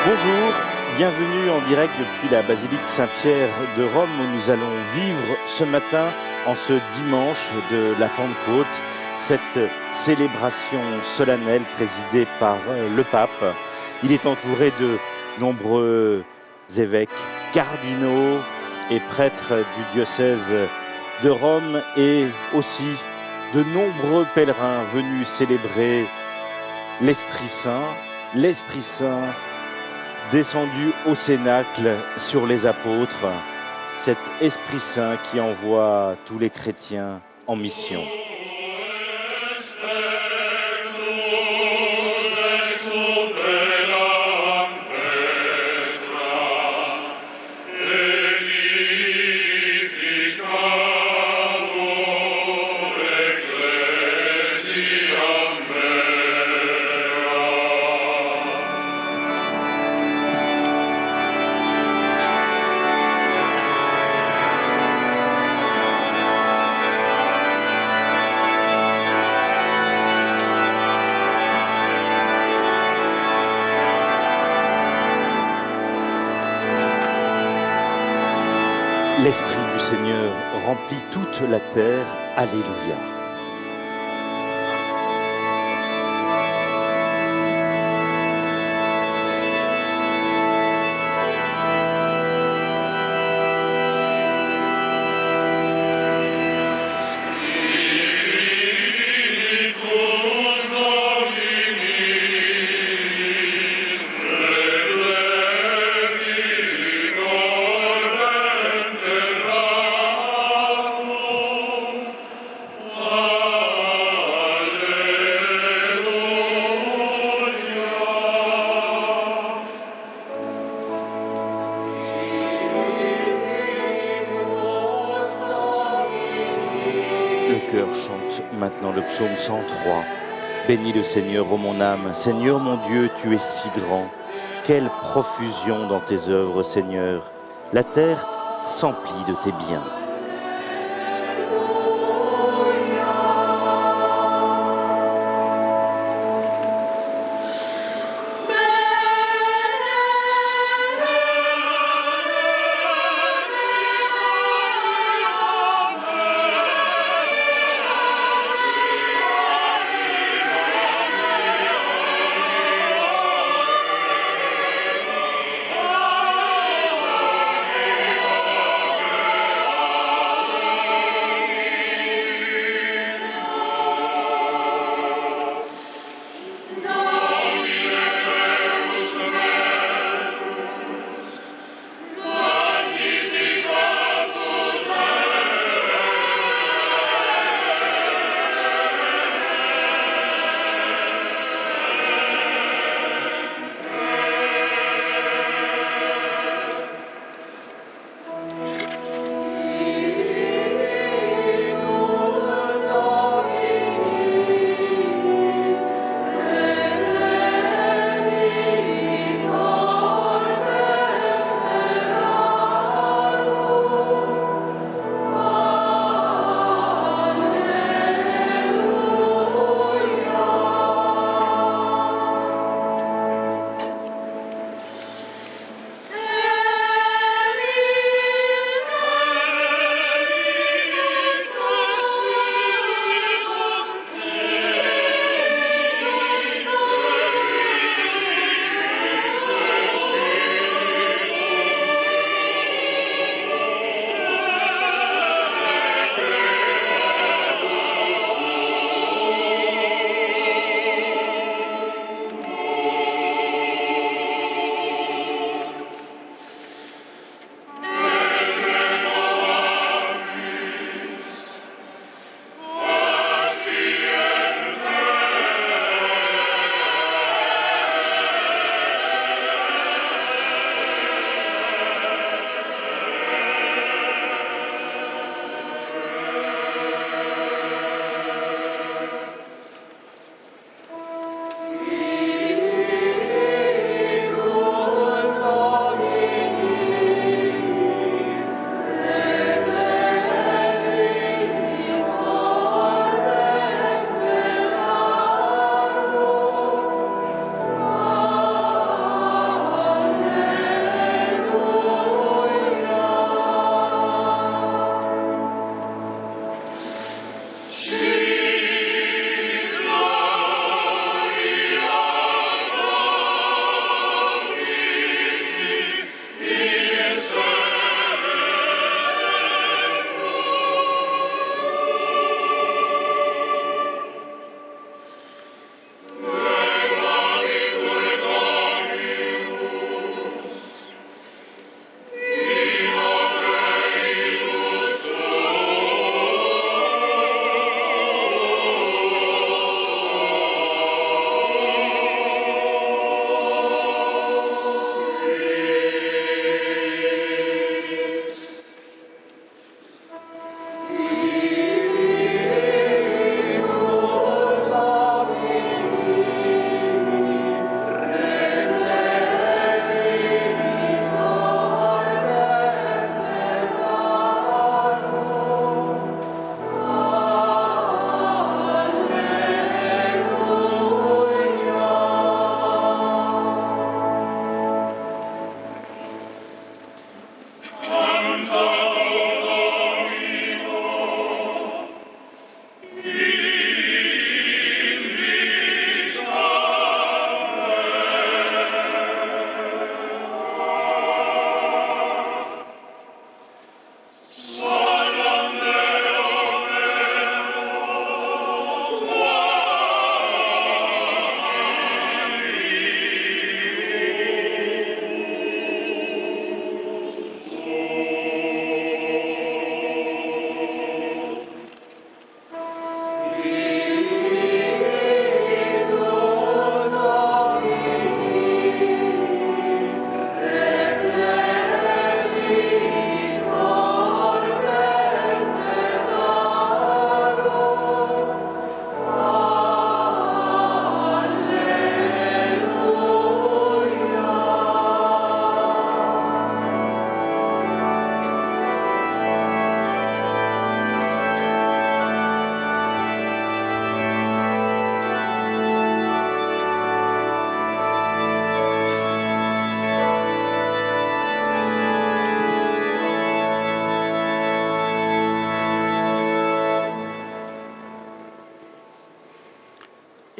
Bonjour, bienvenue en direct depuis la basilique Saint-Pierre de Rome où nous allons vivre ce matin, en ce dimanche de la Pentecôte, cette célébration solennelle présidée par le pape. Il est entouré de nombreux évêques, cardinaux et prêtres du diocèse de Rome et aussi de nombreux pèlerins venus célébrer l'Esprit Saint descendu au Cénacle sur les apôtres, cet Esprit Saint qui envoie tous les chrétiens en mission. L'Esprit du Seigneur remplit toute la terre. Alléluia. Le chœur chante maintenant le psaume 103. Bénis le Seigneur, ô mon âme. Seigneur mon Dieu, tu es si grand. Quelle profusion dans tes œuvres, Seigneur. La terre s'emplit de tes biens.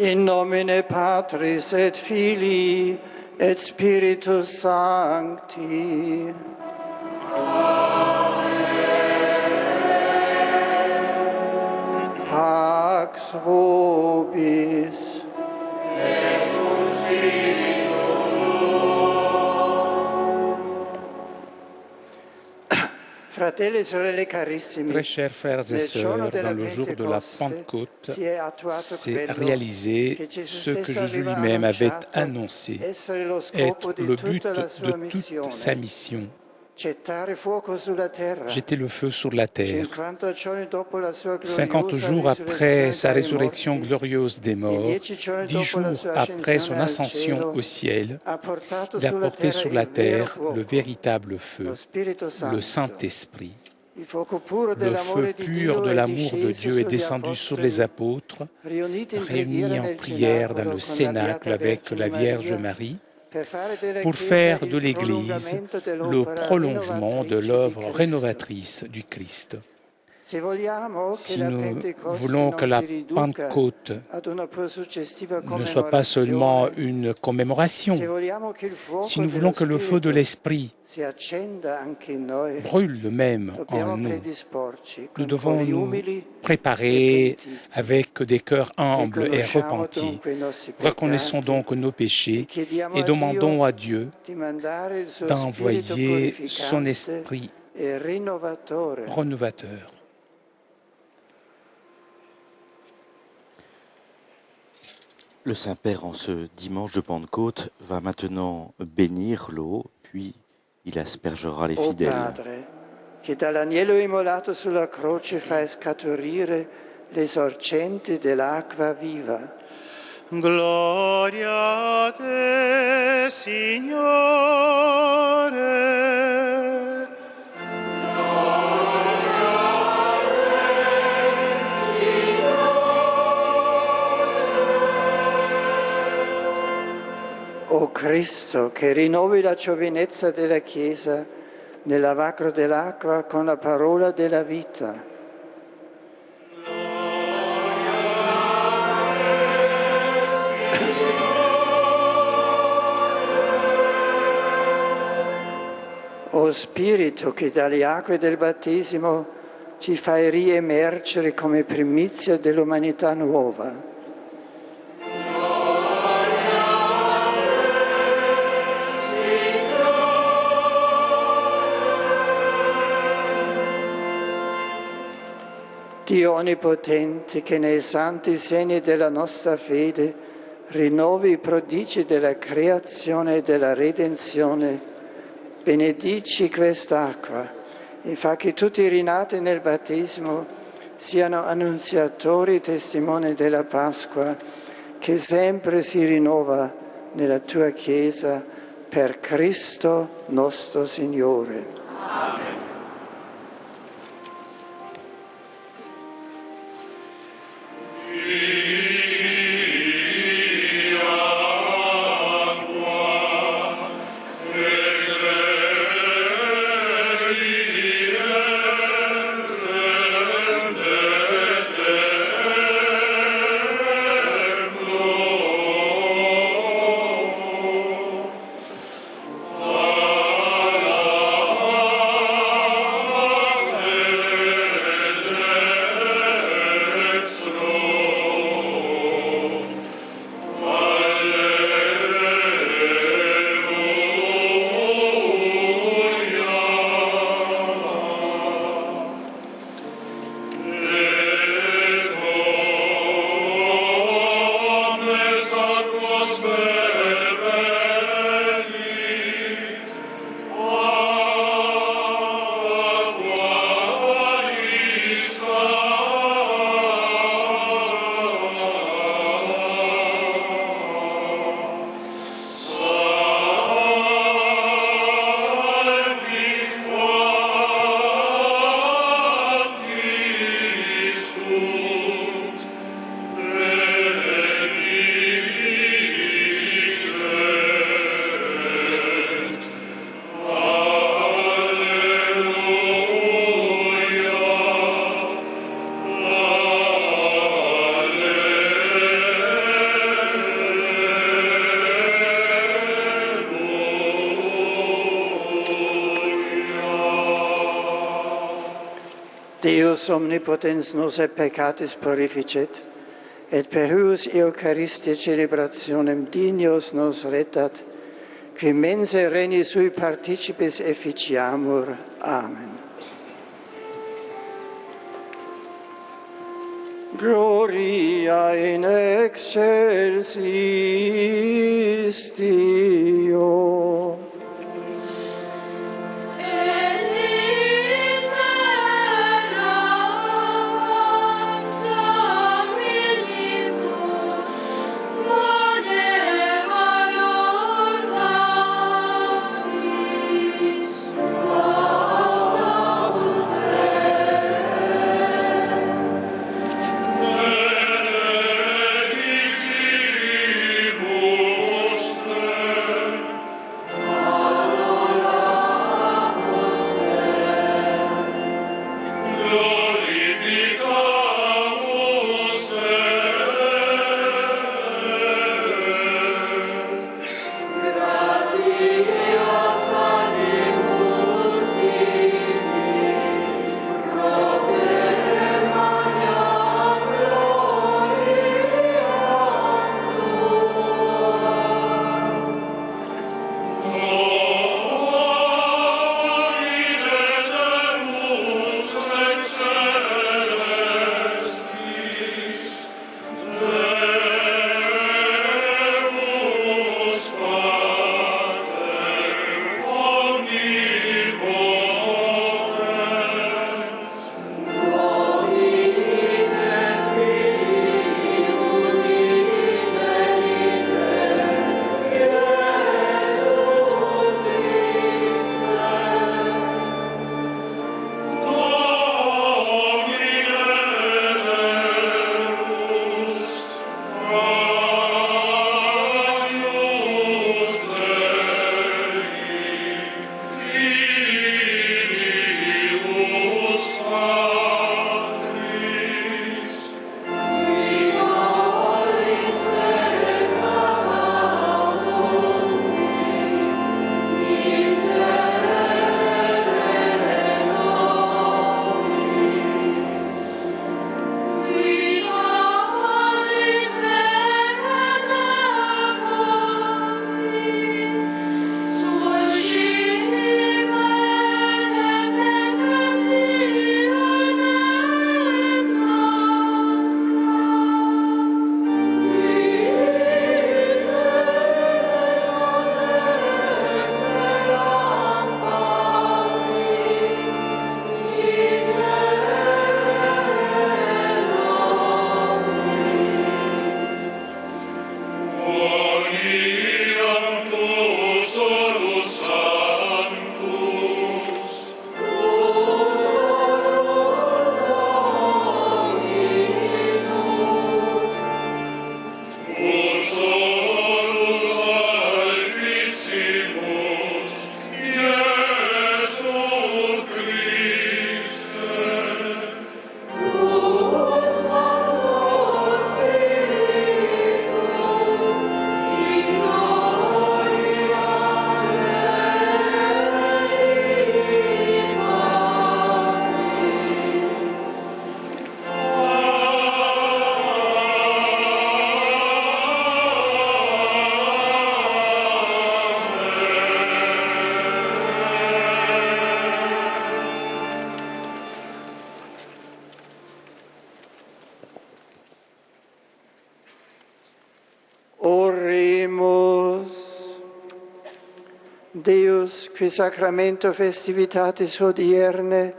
In nomine Patris et Filii et Spiritus Sancti. Pax vobis. Très chers frères et sœurs, dans le jour de la Pentecôte, s'est réalisé ce que Jésus lui-même avait annoncé, être le but de toute sa mission. Jeter le feu sur la terre. 50 jours après sa résurrection glorieuse des morts, 10 jours après son ascension au ciel, il a porté sur la terre le véritable feu, le Saint-Esprit. Le feu pur de l'amour de Dieu est descendu sur les apôtres, réunis en prière dans le Cénacle avec la Vierge Marie, pour faire de l'Église le prolongement de l'œuvre rénovatrice du Christ. Si nous voulons que la Pentecôte ne soit pas seulement une commémoration, si nous voulons que le feu de l'Esprit brûle le même en nous, nous devons nous préparer avec des cœurs humbles et repentis. Reconnaissons donc nos péchés et demandons à Dieu d'envoyer son Esprit renovateur. Le Saint-Père, en ce dimanche de Pentecôte, va maintenant bénir l'eau, puis il aspergera les fidèles. Padre, che dall'agnello immolato sulla croce fai scaturire le sorgenti dell'acqua viva. Gloria a te, Signore. O Cristo, che rinnovi la giovinezza della Chiesa nel lavacro dell'acqua con la parola della vita. O Spirito, che dalle acque del battesimo ci fai riemergere come primizia dell'umanità nuova. Dio Onnipotente, che nei santi segni della nostra fede rinnovi i prodigi della creazione e della redenzione, benedici quest'acqua e fa che tutti i rinati nel battesimo siano annunziatori e testimoni della Pasqua, che sempre si rinnova nella tua Chiesa per Cristo nostro Signore. Amen. Oh Deus omnipotens nos et peccatis purificet, et per huius Eucharistia celebrationem dignos nos retat, qui mense regni sui participes efficiamur. Amen. Gloria in excelsis Deo. Deus, qui sacramento festivitatis odierne,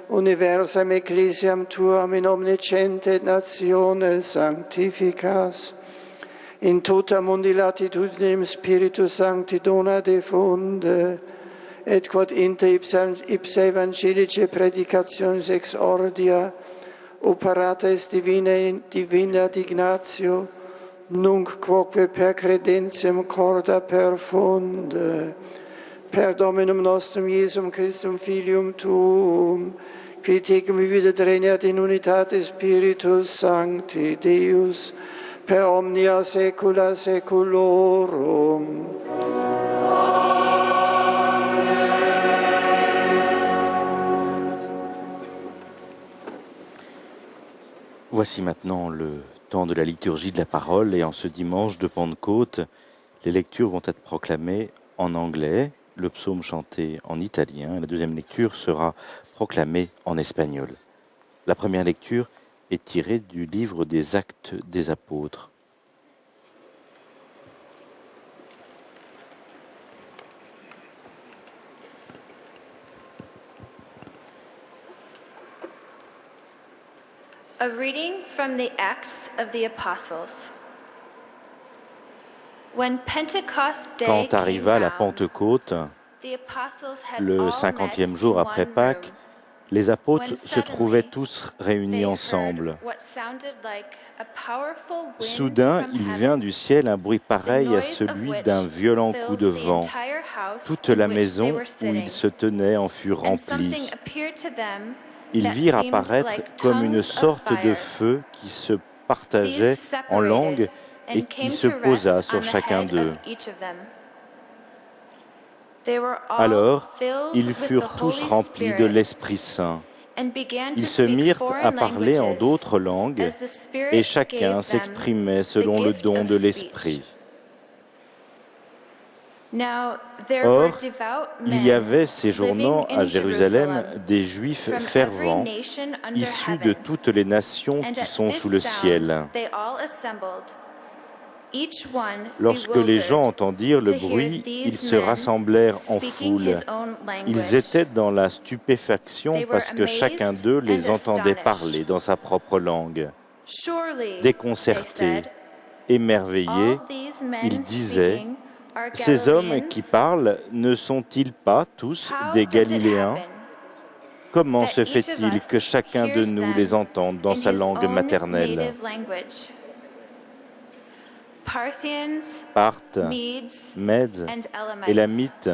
universam ecclesiam tuam in omnicente natione sanctificas, in tota mundi latitudinem Spiritus Sancti dona defunde, et quod inter ipsa evangelice predicationis exordia, operata est divina dignatio, nunc quoque per credentiam corda perfunde, per Dominum nostrum Iesum Christum Filium Tuum, qui tecum vivit regnat in unitate Spiritus Sancti, Deus, per omnia saecula saeculorum. Voici maintenant le temps de la liturgie de la parole et en ce dimanche de Pentecôte, les lectures vont être proclamées en anglais, le psaume chanté en italien et la deuxième lecture sera proclamée en espagnol. La première lecture est tirée du livre des Actes des Apôtres. A reading from the Acts of the Apostles. When Pentecost Day Quand arriva la came round, Pentecôte, the apostles had le all 50e met jour in après one Pâques, room. les apôtres When se trouvaient suddenly tous réunis they ensemble. heard what sounded like a powerful wind Soudain, from il heaven, vient du ciel un bruit the pareil à noise of celui which d'un violent coup filled de the vent. entire house Toute in la which they maison were où sitting. ils se tenaient en fut And something remplie. appeared to them Ils that virent seemed apparaître like comme une tongues of sorte de fire. feu qui se These partageait en langue separated et and qui came se to posa rest sur on the chacun head d'eux. of each of them. They were all Alors, filled ils with furent the tous Holy remplis de Spirit l'Esprit Saint. and began to Ils se speak mirent à foreign parler en languages d'autres langues as the et Spirit chacun gave them s'exprimait the selon le gift don of de speech. l'Esprit. Now there were Or, devout il y avait men séjournant living à in Jérusalem Jerusalem des Juifs from every fervents, nation under issus de heaven. toutes les nations And qui at sont this sous le sound ciel. they all assembled, each one Lorsque les gens bewildered entendirent le to hear bruit, ils these se men rassemblèrent en speaking foule. his own Ils language. étaient dans la stupéfaction They were parce que chacun d'eux amazed les and entendait astonished. parler dans sa propre langue. Surely, they Déconcertés, said, émerveillés, all these men ils disaient: speaking are ces hommes qui Galileans. parlent ne sont-ils pas tous How des does it Galiléens? happen Comment that se each of fait-il us que chacun de hears nous les them entende dans in sa his langue own maternelle? native language? Parthians, Parthes, Medes, Mèdes, and Élamites, Elamites,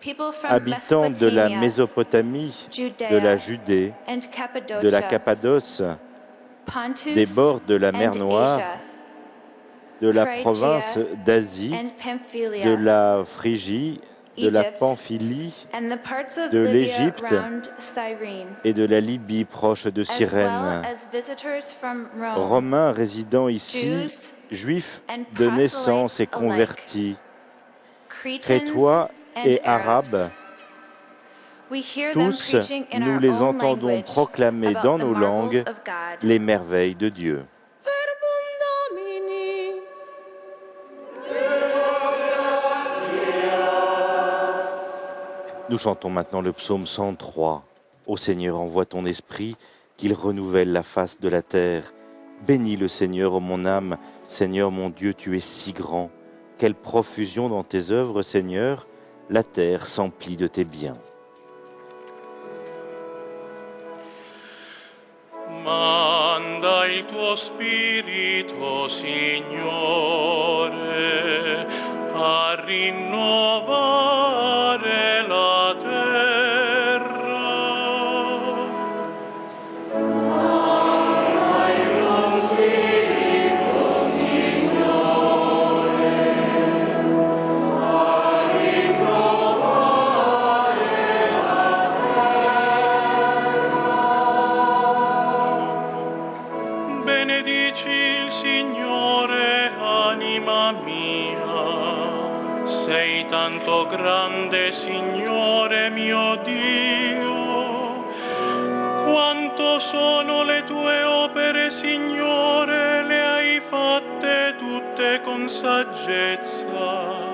people from habitants de la Mesopotamia, Mésopotamie, de la Judea, Judée, and de la Cappadocia, Cappadoce, Pontus des bords de la mer and Noire, Asia, de la Phrygia province d'Asie, and de Pamphylia, la Phrygie, de la Egypt, Pamphylie, and the parts of de Libya l'Égypte round Cyrene, et de la Libye proche de as well Cyrène. as visitors from Rome, Romains résidant ici, Jews Juifs and de naissance et proselytes alike, convertis, Cretans Crétois and et Arabs. Arabes, We hear them tous preaching in nous our les own entendons language proclamer about dans the nos marvels langues of God. les merveilles de Dieu. Verbum Domini. Nous chantons maintenant le psaume 103. Ô Seigneur, envoie ton esprit, qu'il renouvelle la face de la terre. Bénis le Seigneur, ô mon âme. Seigneur mon Dieu, tu es si grand. Quelle profusion dans tes œuvres, Seigneur. La terre s'emplit de tes biens. Manda il tuo spirito, Signore, a rinnovare la terra. Benedici il Signore, anima mia. Sei tanto grande, Signore mio Dio. Quanto sono le tue opere, Signore, le hai fatte tutte con saggezza.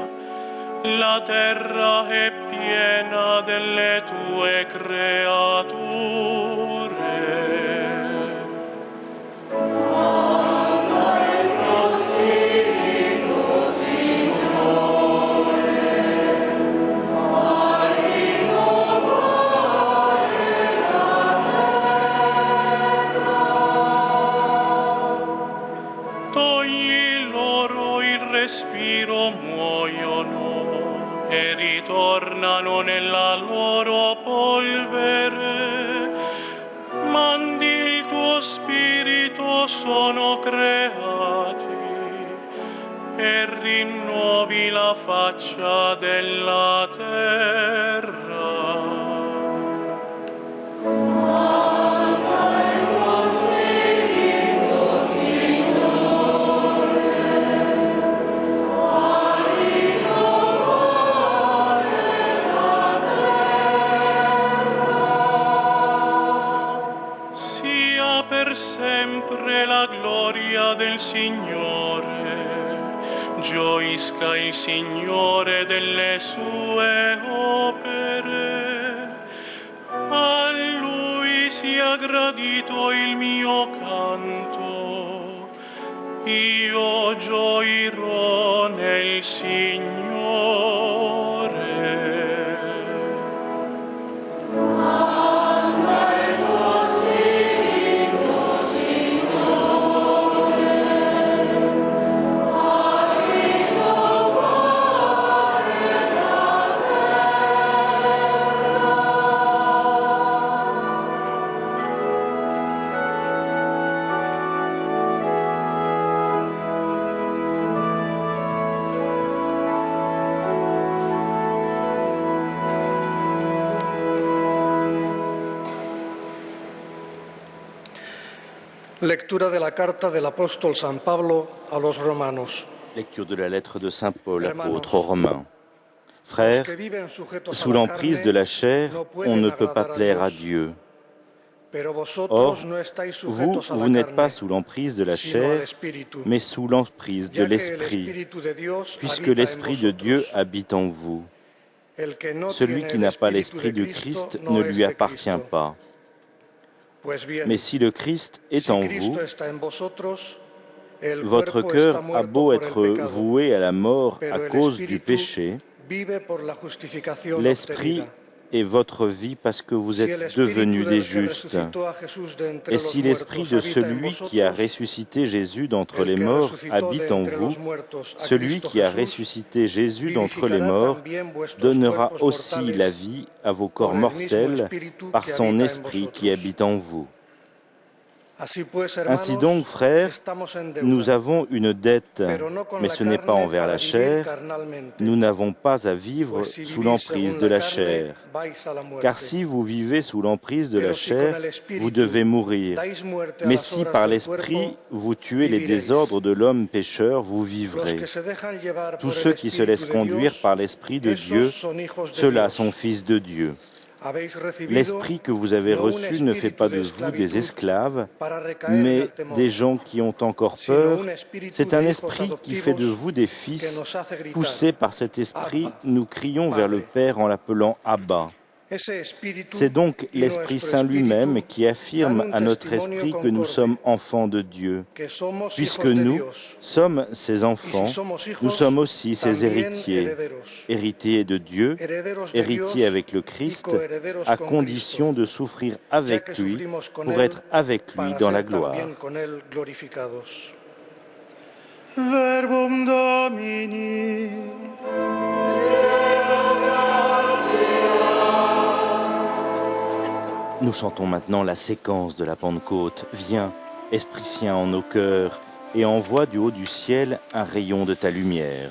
La terra è piena delle tue creature. Togli loro il respiro, muoiono e ritornano nella loro polvere. Mandi il tuo spirito, sono creati e rinnovi la faccia della terra. Manda il tuo spirito. Signore, gioisca il Signore delle sue opere, a Lui sia gradito il mio canto, io gioirò nel Signore. Lectura de la carta del apóstol San Pablo a los romanos. Lecture de la lettre de Saint Paul, apôtre aux Romains. Frères, sous l'emprise de la chair, on ne peut pas plaire à Dieu. Or, vous n'êtes pas sous l'emprise de la chair, mais sous l'emprise de l'Esprit, puisque l'Esprit de Dieu habite en vous. Celui qui n'a pas l'Esprit du Christ ne lui appartient pas. Mais si le Christ est en vous, votre cœur a beau être voué à la mort à cause du péché, l'Esprit est votre vie parce que vous êtes devenus des justes. Et si l'Esprit de celui qui a ressuscité Jésus d'entre les morts habite en vous, celui qui a ressuscité Jésus d'entre les morts donnera aussi la vie à vos corps mortels par son Esprit qui habite en vous. Ainsi donc, frères, nous avons une dette, mais ce n'est pas envers la chair. Nous n'avons pas à vivre sous l'emprise de la chair. Car si vous vivez sous l'emprise de la chair, vous devez mourir. Mais si par l'Esprit vous tuez les désordres de l'homme pécheur, vous vivrez. Tous ceux qui se laissent conduire par l'Esprit de Dieu, ceux-là sont fils de Dieu. L'esprit que vous avez reçu ne fait pas de vous des esclaves, mais des gens qui ont encore peur. C'est un esprit qui fait de vous des fils. Poussés par cet esprit, nous crions vers le Père en l'appelant Abba. C'est donc l'Esprit Saint lui-même qui affirme à notre esprit que nous sommes enfants de Dieu. Puisque nous sommes ses enfants, nous sommes aussi ses héritiers, héritiers de Dieu, héritiers avec le Christ, à condition de souffrir avec lui pour être avec lui dans la gloire. Verbum Domini. Nous chantons maintenant la séquence de la Pentecôte. Viens, Esprit Saint en nos cœurs, et envoie du haut du ciel un rayon de ta lumière.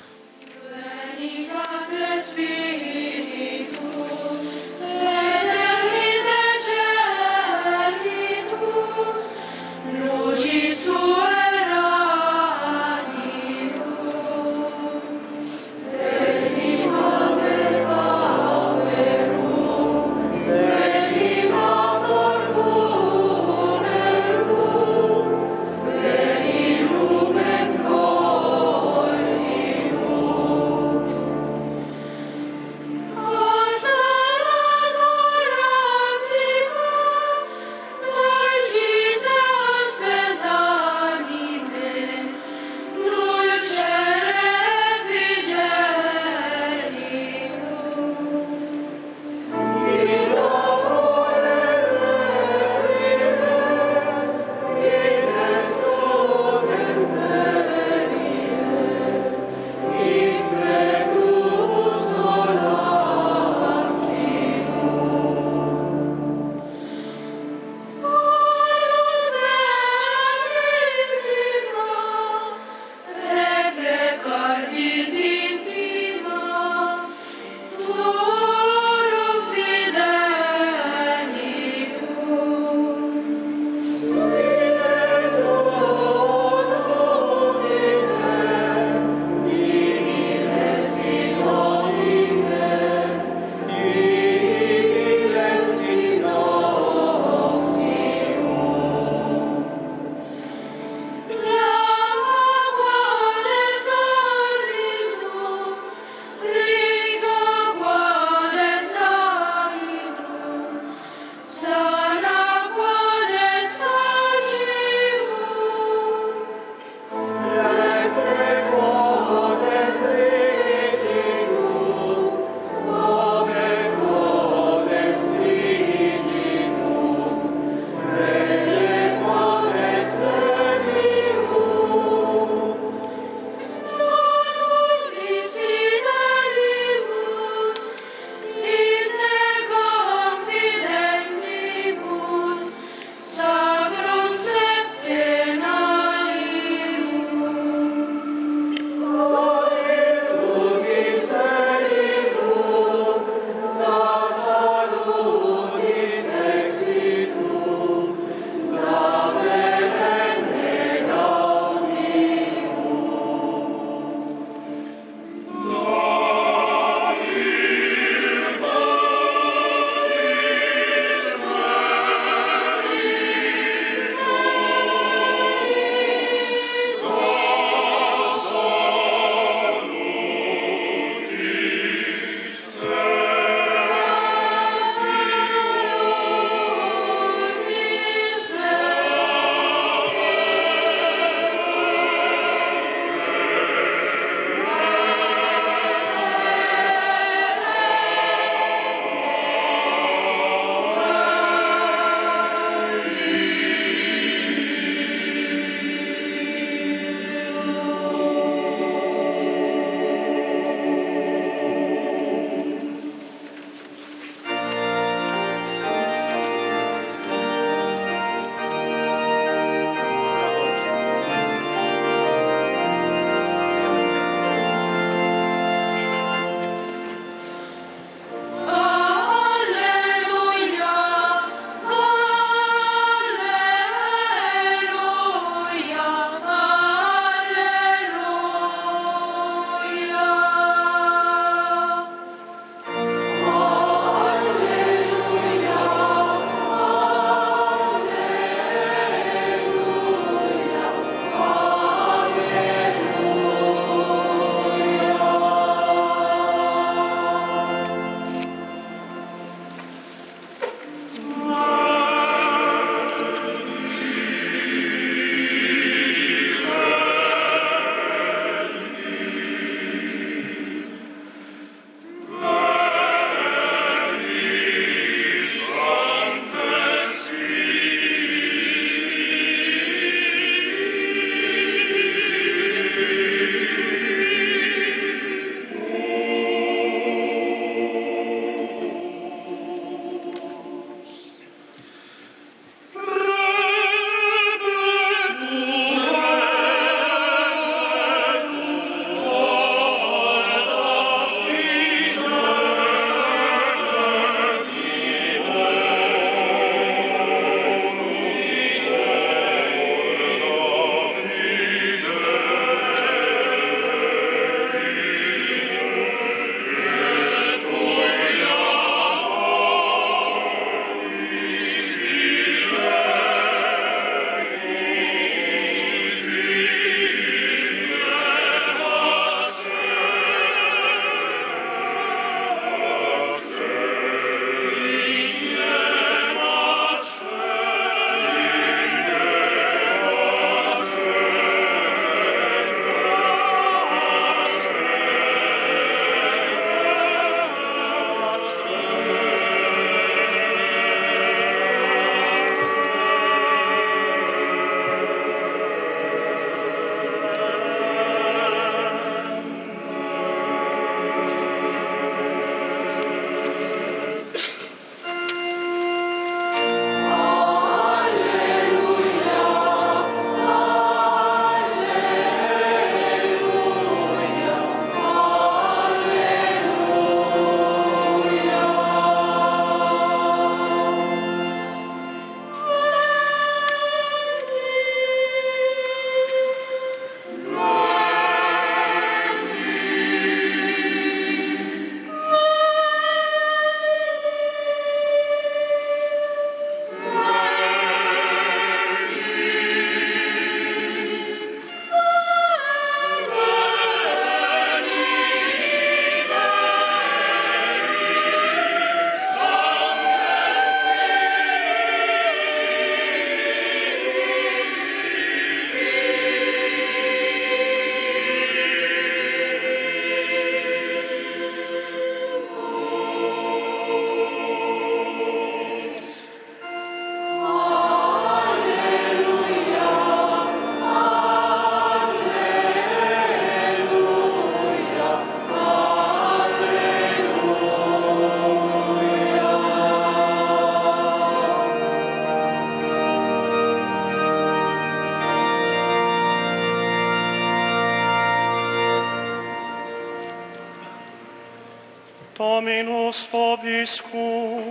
Dominus vobiscum.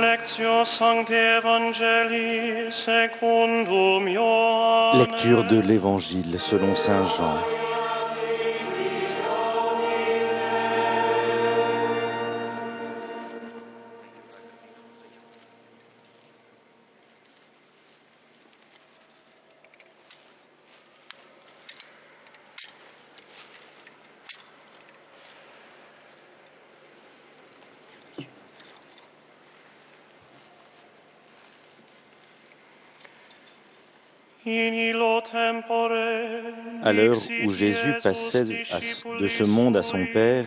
Lectio Sancti Evangelii secundum Ioannem. Lecture de l'Évangile selon saint Jean. À l'heure où Jésus passait de ce monde à son Père,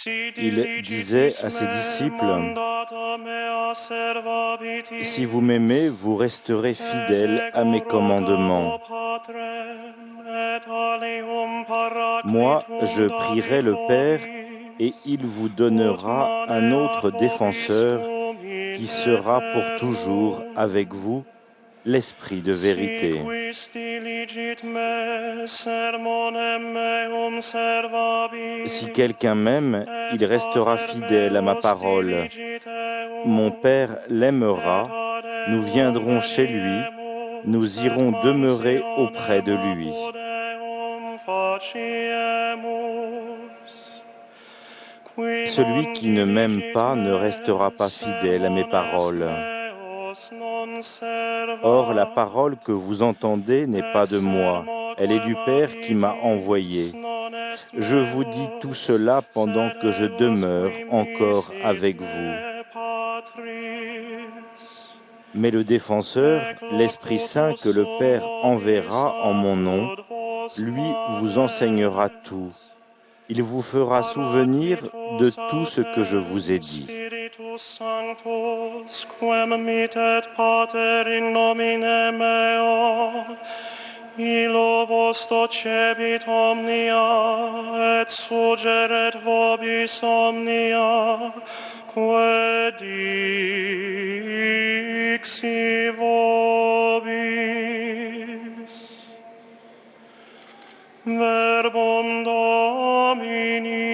il disait à ses disciples, « Si vous m'aimez, vous resterez fidèles à mes commandements. Moi, je prierai le Père, et il vous donnera un autre défenseur qui sera pour toujours avec vous, l'Esprit de vérité. Si quelqu'un m'aime, il restera fidèle à ma parole. Mon Père l'aimera, nous viendrons chez lui, nous irons demeurer auprès de lui. Celui qui ne m'aime pas ne restera pas fidèle à mes paroles. Or, la parole que vous entendez n'est pas de moi, elle est du Père qui m'a envoyé. Je vous dis tout cela pendant que je demeure encore avec vous. Mais le Défenseur, l'Esprit Saint que le Père enverra en mon nom, lui vous enseignera tout. Il vous fera souvenir de tout ce que je vous ai dit. Sanctus, quem mittet Pater in nomine meo, illo vos docebit omnia, et sugeret vobis omnia, quae dixi vobis. Verbum Domini.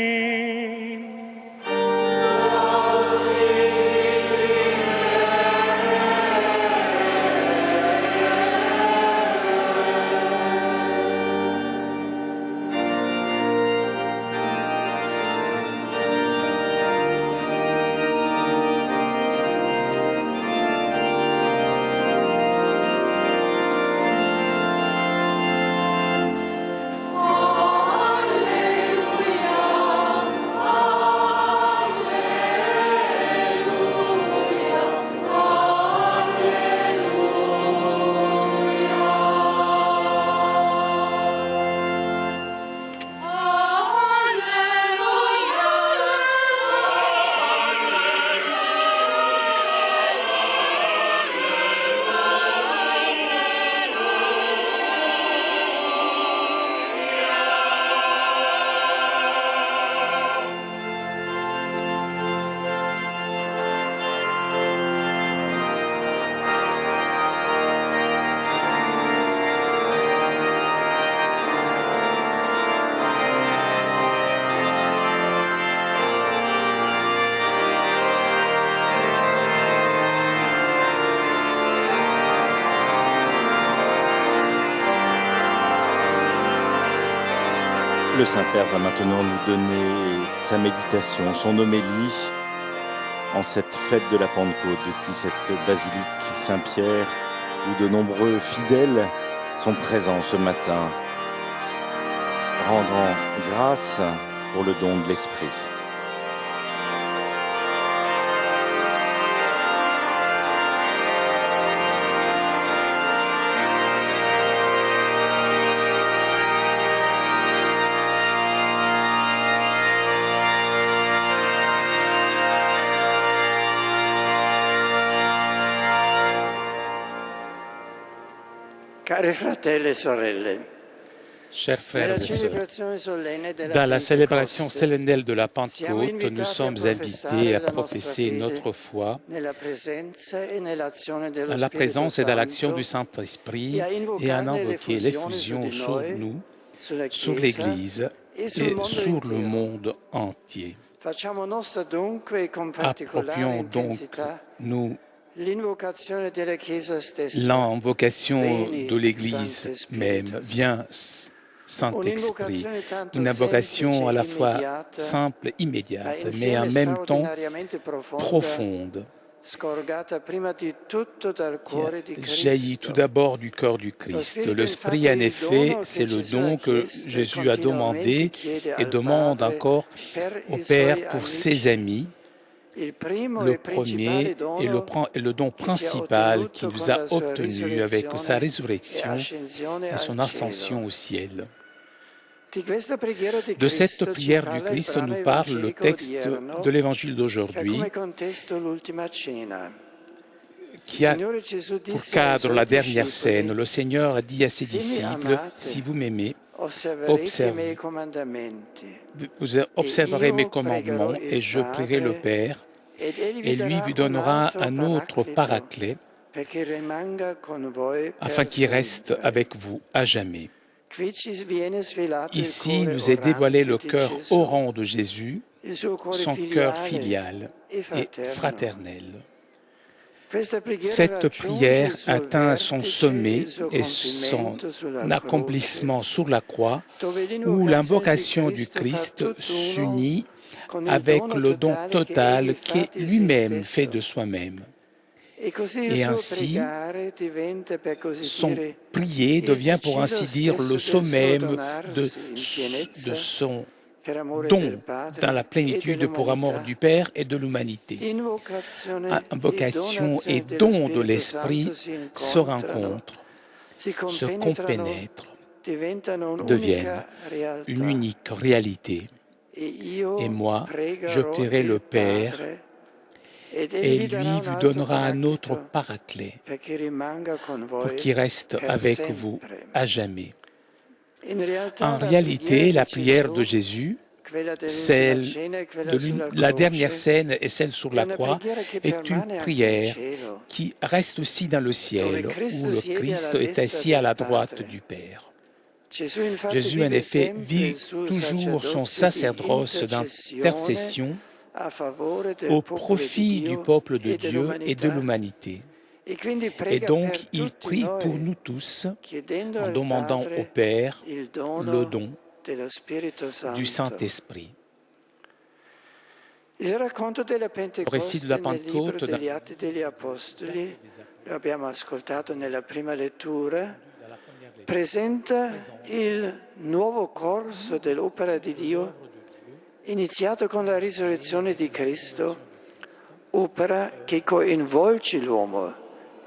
Le Saint-Père va maintenant nous donner sa méditation, son homélie en cette fête de la Pentecôte, depuis cette basilique Saint-Pierre où de nombreux fidèles sont présents ce matin, rendant grâce pour le don de l'Esprit. Cari fratelli e sorelle, Chers frères et sœurs, dans la célébration solennelle de la Pentecôte, nous sommes invités à professer notre foi dans la présence et dans l'action du Saint-Esprit et à invoquer l'effusion sur nous, sur l'Église et sur le monde entier. Approprions donc nous l'invocation de l'Église même. Viens, Saint-Esprit, une invocation à la fois simple, immédiate, mais en même temps profonde, qui jaillit tout d'abord du cœur du Christ. L'Esprit, en effet, c'est le don que Jésus a demandé et demande encore au Père pour ses amis. Le premier est le don principal qu'il nous a obtenu avec sa résurrection et son ascension au ciel. De cette prière du Christ nous parle le texte de l'Évangile d'aujourd'hui qui a pour cadre la dernière scène. Le Seigneur a dit à ses disciples, « Si vous m'aimez, vous observerez mes commandements et je prierai le Père, et lui vous donnera un autre paraclet afin qu'il reste avec vous à jamais. » Ici nous est dévoilé le cœur orant de Jésus, son cœur filial et fraternel. Cette prière atteint son sommet et son accomplissement sur la croix, où l'invocation du Christ s'unit avec le don total qu'est lui-même fait de soi-même. Et ainsi, son prier devient pour ainsi dire le sommet de son don dans la plénitude pour amour du Père et de l'humanité. Invocation et don de l'Esprit se rencontrent, se compénètrent, deviennent une unique réalité. Et moi, je prierai le Père, et lui vous donnera un autre paraclet pour qu'il reste avec vous à jamais. En réalité, la prière de Jésus, celle de la dernière scène et celle sur la croix, est une prière qui reste aussi dans le ciel, où le Christ est assis à la droite du Père. Jésus, en effet, vit toujours son sacerdoce d'intercession au profit du peuple de Dieu et de l'humanité. Et donc, il prie pour nous tous en demandant au Père le don du Saint-Esprit. Le récit de la Pentecôte, l'abbiamo ascoltato nella prima lettura, presenta il nuovo corso dell'opera di Dio iniziato con la risurrezione di Cristo, opera che coinvolge l'uomo,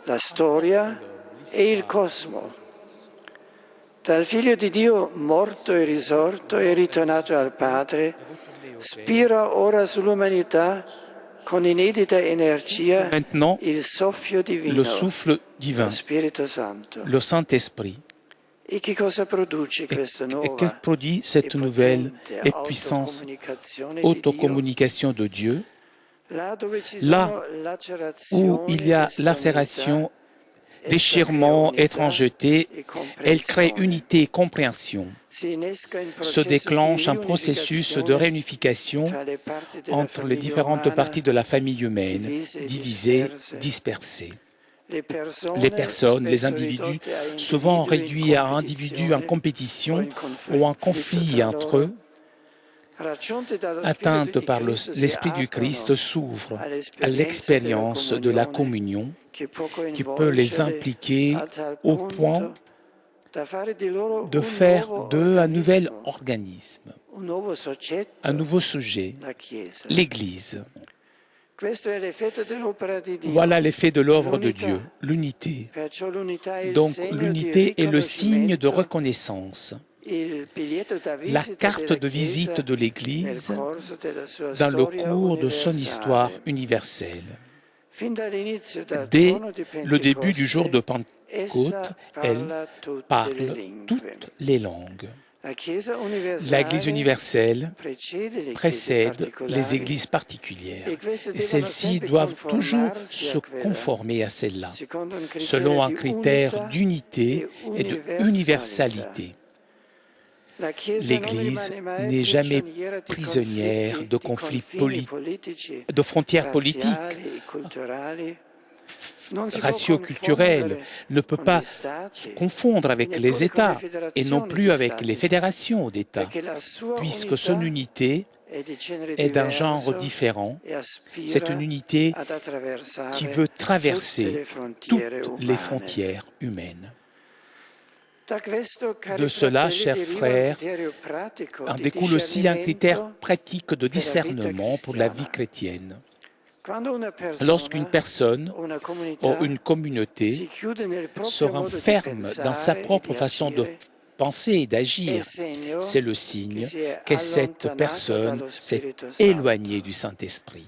la storia e il cosmo. Dal Figlio di Dio morto e risorto e ritornato al Padre, spira ora sull'umanità con inedita energia il soffio divino, le souffle divin, lo Spirito Santo. Le Saint-Esprit. Et che cosa produce questa nuova que produit cette nouvelle et puissante autocommunication de Dieu, là où il y a lacération, déchirement, étrangeté, elle crée unité et compréhension. Se déclenche un processus de réunification entre les différentes parties de la famille humaine, divisées, dispersées. Les personnes, les individus, souvent réduits à individus en compétition ou en conflit entre eux, atteintes par l'Esprit du Christ, s'ouvrent à l'expérience de la communion qui peut les impliquer au point de faire d'eux un nouvel organisme, un nouveau sujet, l'Église. Voilà l'effet de l'œuvre de Dieu, l'unité. Donc l'unité est le signe de reconnaissance. La carte de visite de l'Église dans le cours de son histoire universelle. Dès le début du jour de Pentecôte, elle parle toutes les langues. L'Église universelle précède les églises particulières et celles-ci doivent toujours se conformer à celle-là, selon un critère d'unité et d'universalité. L'Église n'est jamais prisonnière de conflits de frontières politiques, ratio-culturelle, ne peut pas se confondre avec les États et non plus avec les fédérations d'États, puisque son unité est d'un genre différent. C'est une unité qui veut traverser toutes les frontières humaines. De cela, chers frères, en découle aussi un critère pratique de discernement pour la vie chrétienne. Lorsqu'une personne ou une communauté se renferme dans sa propre façon de penser et d'agir, c'est le signe que cette personne s'est éloignée du Saint-Esprit.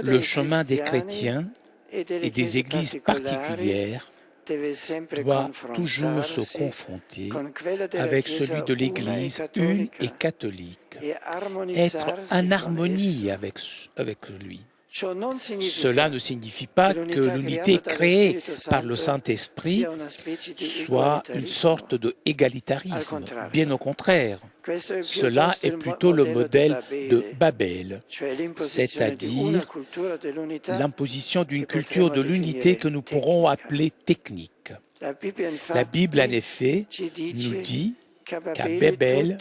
Le chemin des chrétiens et des églises particulières doit toujours se confronter avec celui de l'Église une et catholique, être en harmonie avec lui. Cela ne signifie pas que l'unité créée par le Saint-Esprit soit une sorte d'égalitarisme. Bien au contraire, cela est plutôt le modèle de Babel, c'est-à-dire l'imposition d'une culture de l'unité que nous pourrons appeler technique. La Bible, en effet, nous dit qu'à Babel,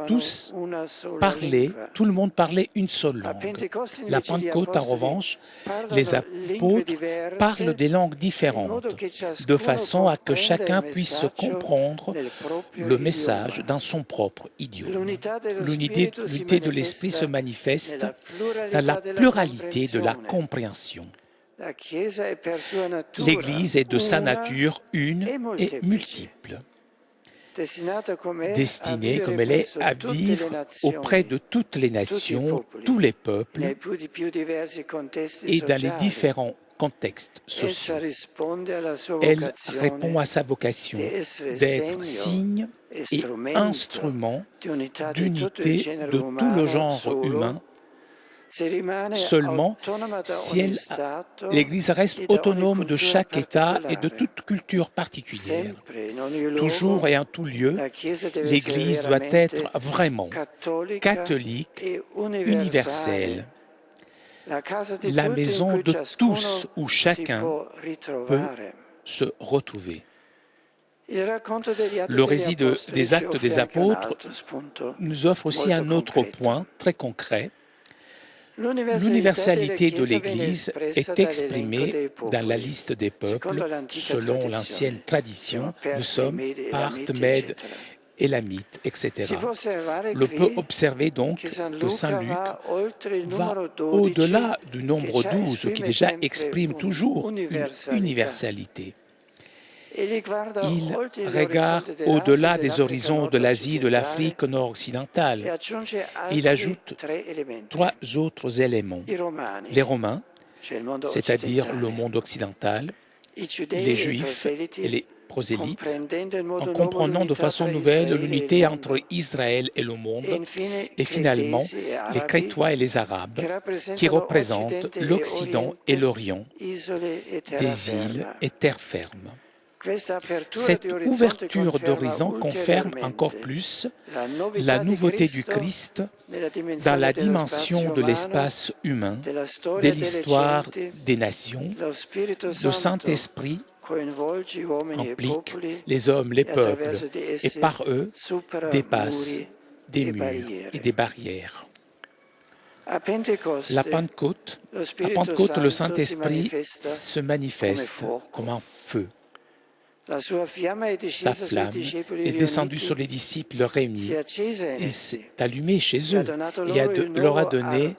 tout le monde parlait une seule langue. La Pentecôte, en revanche, les apôtres parlent des langues différentes, de façon à que chacun puisse comprendre le message dans son propre idiome. L'unité de l'Esprit se manifeste dans la pluralité de la compréhension. L'Église est de sa nature une et multiple, destinée comme elle est à vivre auprès de toutes les nations, tous les peuples et dans les différents contextes sociaux. Elle répond à sa vocation d'être signe et instrument d'unité de tout le genre humain. Seulement, si l'Église reste autonome de chaque État et de toute culture particulière, toujours et en tout lieu, l'Église doit être vraiment catholique, universelle, la maison de tous où chacun peut se retrouver. Le récit des Actes des Apôtres nous offre aussi un autre point très concret. L'universalité de l'Église est exprimée dans la liste des peuples. Selon l'ancienne tradition, nous sommes Parthes, Mèdes, Élamites, etc. On peut observer donc que Saint Luc va au-delà du nombre 12 qui déjà exprime toujours une universalité. Il regarde au-delà des horizons de l'Asie, de l'Afrique nord-occidentale. Il ajoute 3 autres éléments. Les Romains, c'est-à-dire le monde occidental, les Juifs et les prosélytes, en comprenant de façon nouvelle l'unité entre Israël et le monde, et finalement les Crétois et les Arabes, qui représentent l'Occident et l'Orient, des îles et terres fermes. Cette ouverture d'horizon confirme encore plus la nouveauté du Christ dans la dimension de l'espace humain, de l'histoire des nations. Le Saint-Esprit implique les hommes, les peuples, et par eux dépasse des murs et des barrières. À Pentecôte, le Saint-Esprit se manifeste comme un feu. Sa flamme est descendue sur les disciples réunis et s'est allumée chez eux et leur a donné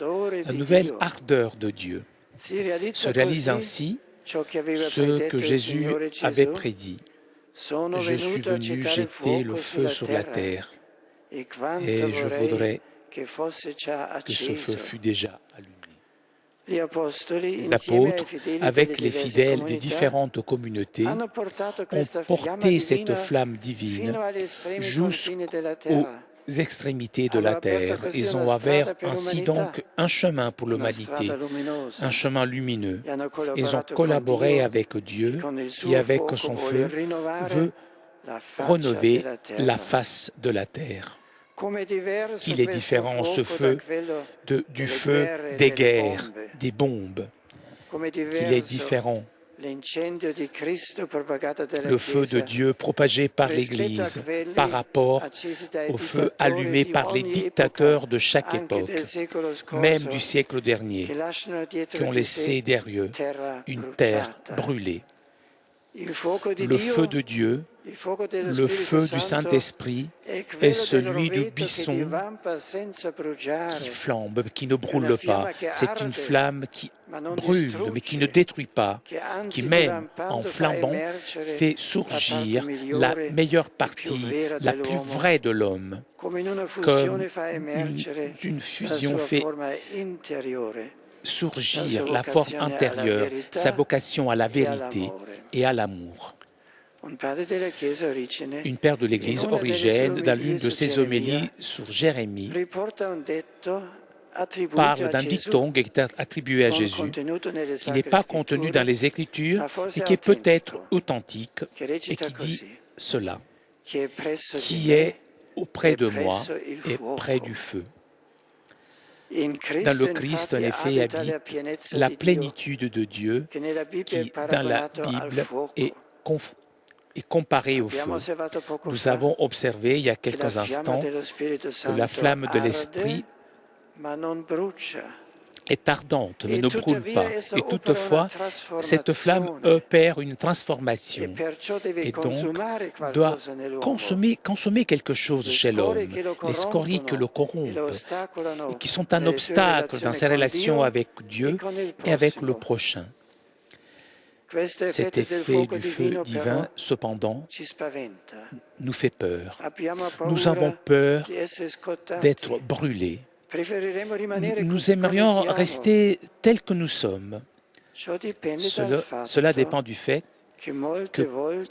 la nouvelle ardeur de Dieu. Se réalise ainsi ce que Jésus avait prédit. Je suis venu jeter le feu sur la terre et je voudrais que ce feu fût déjà allumé. Les apôtres, avec les fidèles des différentes communautés, ont porté cette flamme divine jusqu'aux extrémités de la terre. Ils ont ouvert ainsi donc un chemin pour l'humanité, un chemin lumineux. Ils ont collaboré avec Dieu qui, avec son feu, veut rénover la face de la terre. Il est différent ce feu du feu des guerres, des bombes. Il est différent. Le feu de Dieu propagé par l'Église par rapport au feu allumé par les dictateurs de chaque époque, même du siècle dernier, qui ont laissé derrière eux une terre brûlée. Le feu de Dieu, le feu du Saint-Esprit est celui du buisson qui flambe, qui ne brûle pas. C'est une flamme qui brûle, mais qui ne détruit pas, qui même en flambant fait surgir la meilleure partie, la plus vraie de l'homme, comme une fusion fait surgir la forme intérieure, sa vocation à la vérité et à l'amour. Une père de l'Église, Origène, dans l'une de ses homélies sur Jérémie, parle d'un dicton qui est attribué à Jésus, qui n'est pas contenu dans les Écritures et qui est peut-être authentique et qui dit cela, qui est auprès de moi et près du feu. Dans le Christ, en effet, habite la plénitude de Dieu qui, dans la Bible, est comparée au feu. Nous avons observé il y a quelques instants que la flamme de l'Esprit est ardente, mais ne brûle pas. Et toutefois, cette flamme opère une transformation et donc doit consommer quelque chose chez l'homme. Les scories qui le corrompent et qui sont un obstacle dans ses relations avec Dieu et avec le prochain. Cet effet du feu divin, cependant, nous fait peur. Nous avons peur d'être brûlés. Nous aimerions rester tels que nous sommes. Cela dépend du fait que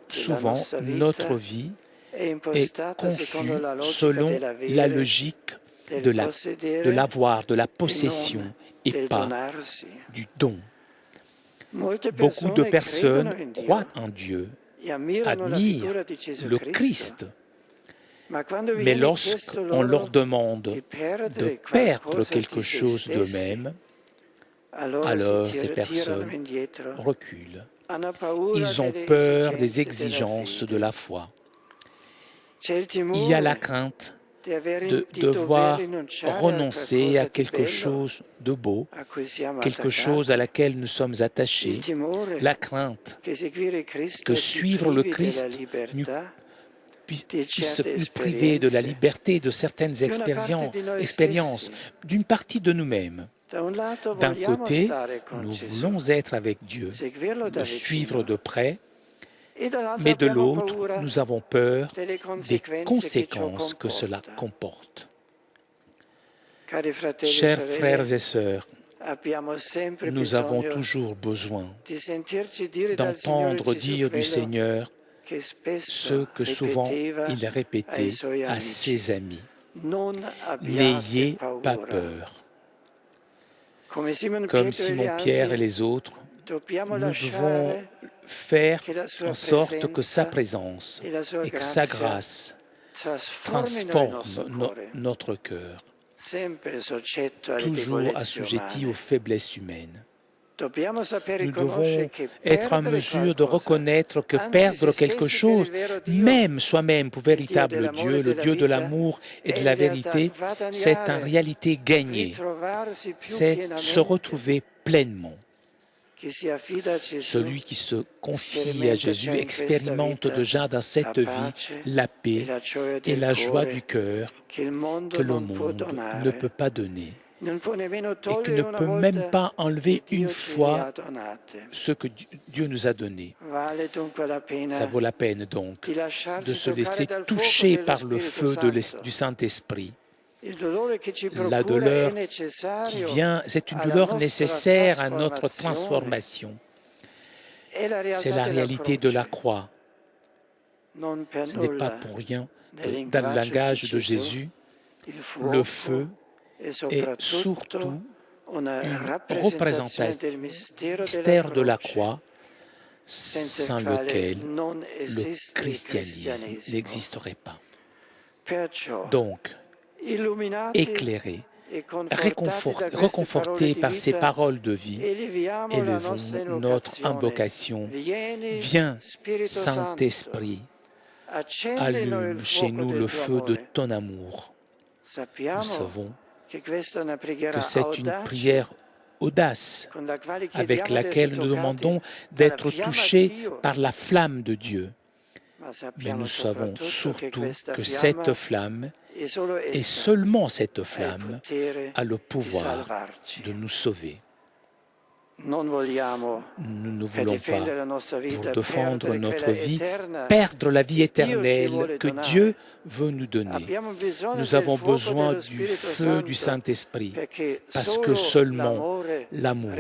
souvent notre vie est conçue selon la logique de l'avoir, de la possession et pas du don. Beaucoup de personnes croient en Dieu, admirent le Christ, mais lorsqu'on leur demande de perdre quelque chose d'eux-mêmes, alors ces personnes reculent. Ils ont peur des exigences de la foi. Il y a la crainte de devoir renoncer à quelque chose de beau, quelque chose à laquelle nous sommes attachés, la crainte que suivre le Christ puisse nous priver de la liberté de certaines expériences d'une partie de nous-mêmes. D'un côté, nous voulons être avec Dieu, le suivre de près, mais de l'autre, nous avons peur des conséquences que cela comporte. Chers frères et sœurs, nous avons toujours besoin d'entendre dire du Seigneur ce que souvent il répétait à ses amis. N'ayez pas peur. Comme Simon-Pierre et les autres, nous devons faire en sorte que sa présence et que sa grâce transforment notre cœur, toujours assujetti aux faiblesses humaines. Nous devons être en mesure de reconnaître que perdre quelque chose, même soi-même pour véritable Dieu, le Dieu de l'amour et de la vérité, c'est en réalité gagner, c'est se retrouver pleinement. Celui qui se confie à Jésus expérimente déjà dans cette vie la paix et la joie du cœur que le monde ne peut pas donner et qui ne peut même pas enlever une fois ce que Dieu nous a donné. Ça vaut la peine donc de se laisser toucher par le feu du Saint-Esprit La douleur qui vient, c'est une douleur nécessaire à notre transformation. C'est la réalité de la croix. Ce n'est pas pour rien que dans le langage de Jésus, le feu est surtout une représentation mystère de la croix sans lequel le christianisme n'existerait pas. Donc, éclairés, réconfortés par ces paroles de vie, élevons notre invocation. Viens, Saint-Esprit, allume chez nous le feu de ton amour. Nous savons que c'est une prière audace avec laquelle nous demandons d'être touchés par la flamme de Dieu. Mais nous savons surtout que cette flamme, et seulement cette flamme, a le pouvoir de nous sauver. Nous ne voulons pas, pour défendre notre vie, perdre la vie éternelle que Dieu veut nous donner. Nous avons besoin du feu du Saint-Esprit, parce que seulement l'amour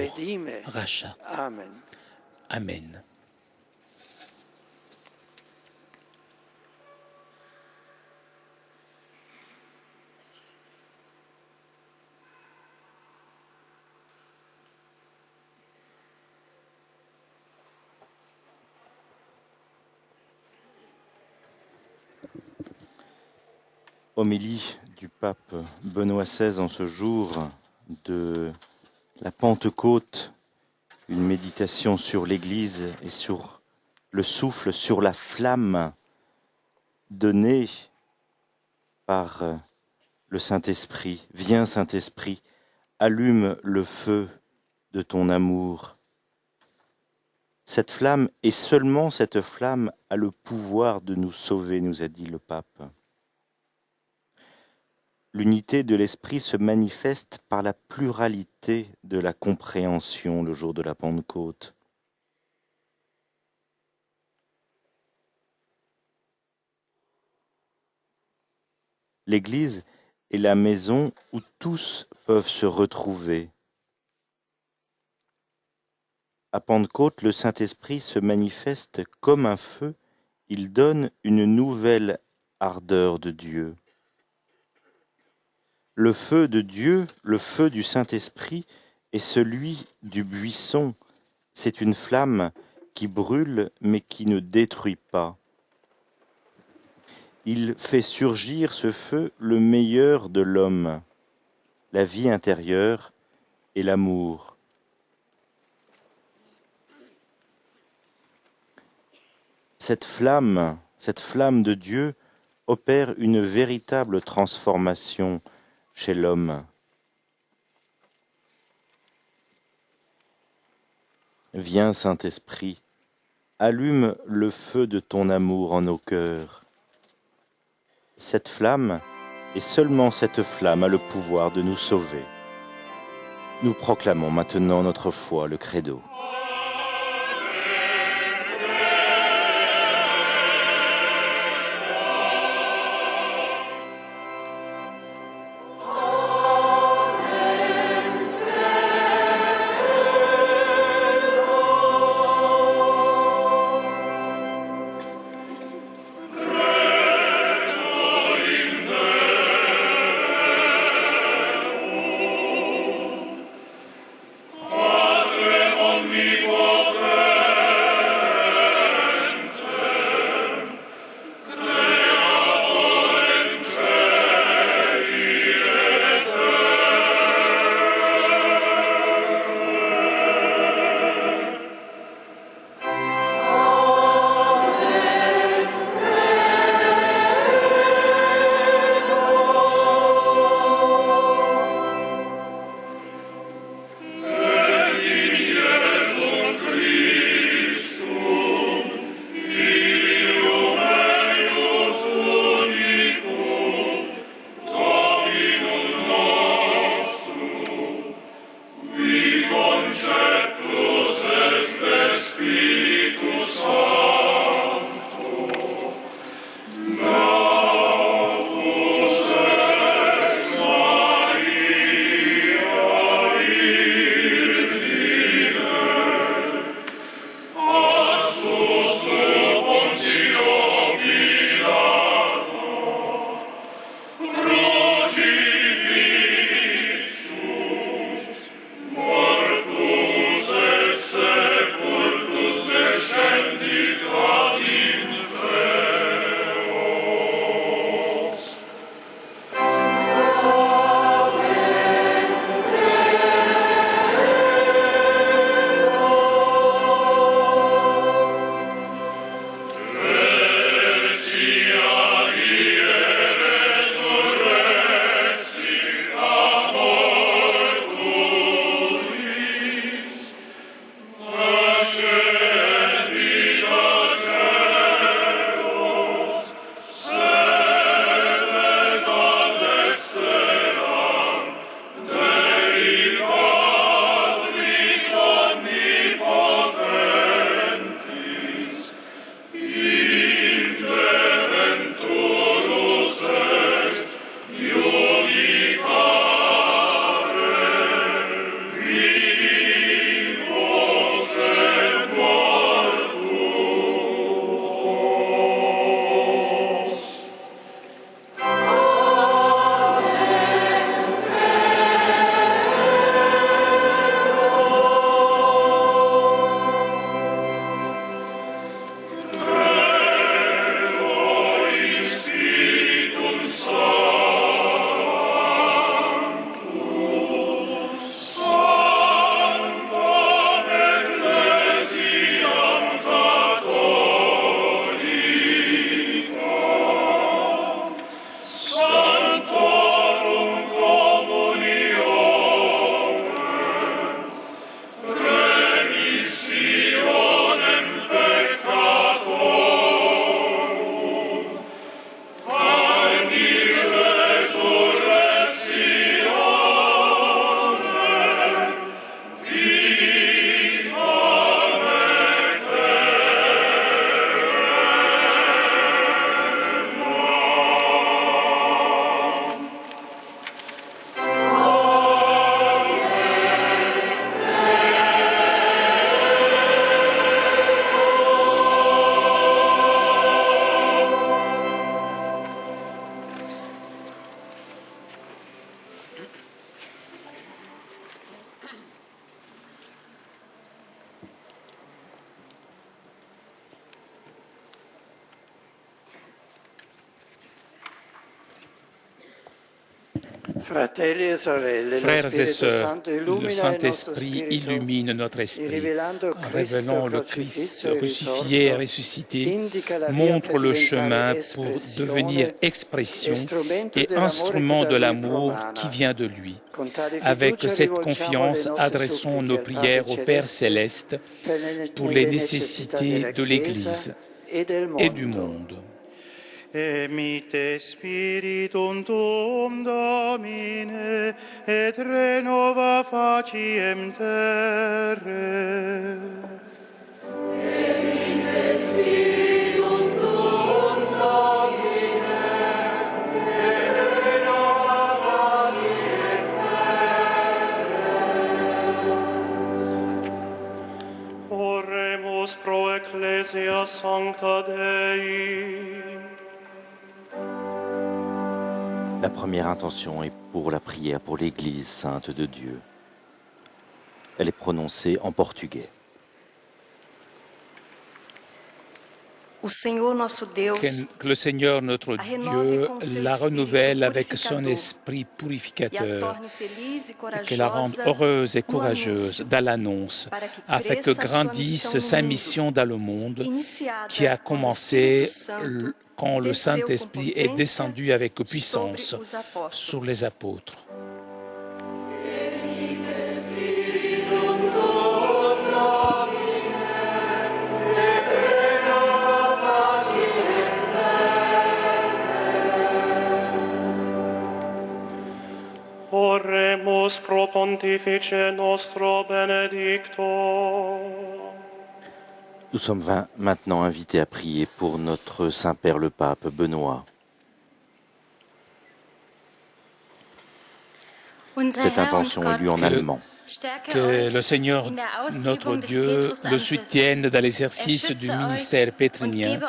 rachète. Amen. Homélie du pape Benoît XVI en ce jour de la Pentecôte, une méditation sur l'Église et sur le souffle, sur la flamme donnée par le Saint-Esprit. Viens Saint-Esprit, allume le feu de ton amour. Cette flamme, et seulement cette flamme, a le pouvoir de nous sauver, nous a dit le pape. L'unité de l'esprit se manifeste par la pluralité de la compréhension le jour de la Pentecôte. L'Église est la maison où tous peuvent se retrouver. À Pentecôte, le Saint-Esprit se manifeste comme un feu, il donne une nouvelle ardeur de Dieu. Le feu de Dieu, le feu du Saint-Esprit, est celui du buisson. C'est une flamme qui brûle mais qui ne détruit pas. Il fait surgir ce feu le meilleur de l'homme, la vie intérieure et l'amour. Cette flamme de Dieu opère une véritable transformation chez l'homme. Viens, Saint-Esprit, allume le feu de ton amour en nos cœurs. Cette flamme, et seulement cette flamme, a le pouvoir de nous sauver. Nous proclamons maintenant notre foi, le credo. Padre omnipotens, Frères et sœurs, le Saint-Esprit illumine notre esprit, en révélant le Christ crucifié et ressuscité, montre le chemin pour devenir expression et instrument de l'amour qui vient de lui. Avec cette confiance, adressons nos prières au Père céleste pour les nécessités de l'Église et du monde. Emite spiritum tuum, Domine, et renova faciem terre. Emite spiritum tuum, Domine, et renova faciem terre. Oremus pro ecclesia sancta Dei. La première intention est pour la prière pour l'Église sainte de Dieu. Elle est prononcée en portugais. Que le Seigneur notre Dieu la renouvelle avec son esprit purificateur et que la rende heureuse et courageuse dans l'annonce, afin que grandisse sa mission dans le monde qui a commencé quand le Saint-Esprit est descendu avec puissance sur les apôtres. Oremus pro Pontifice nostro benedicto. Nous sommes maintenant invités à prier pour notre Saint-Père le Pape Benoît. Cette intention est lue en allemand. Que le Seigneur, notre Dieu, le soutienne dans l'exercice du ministère pétrinien,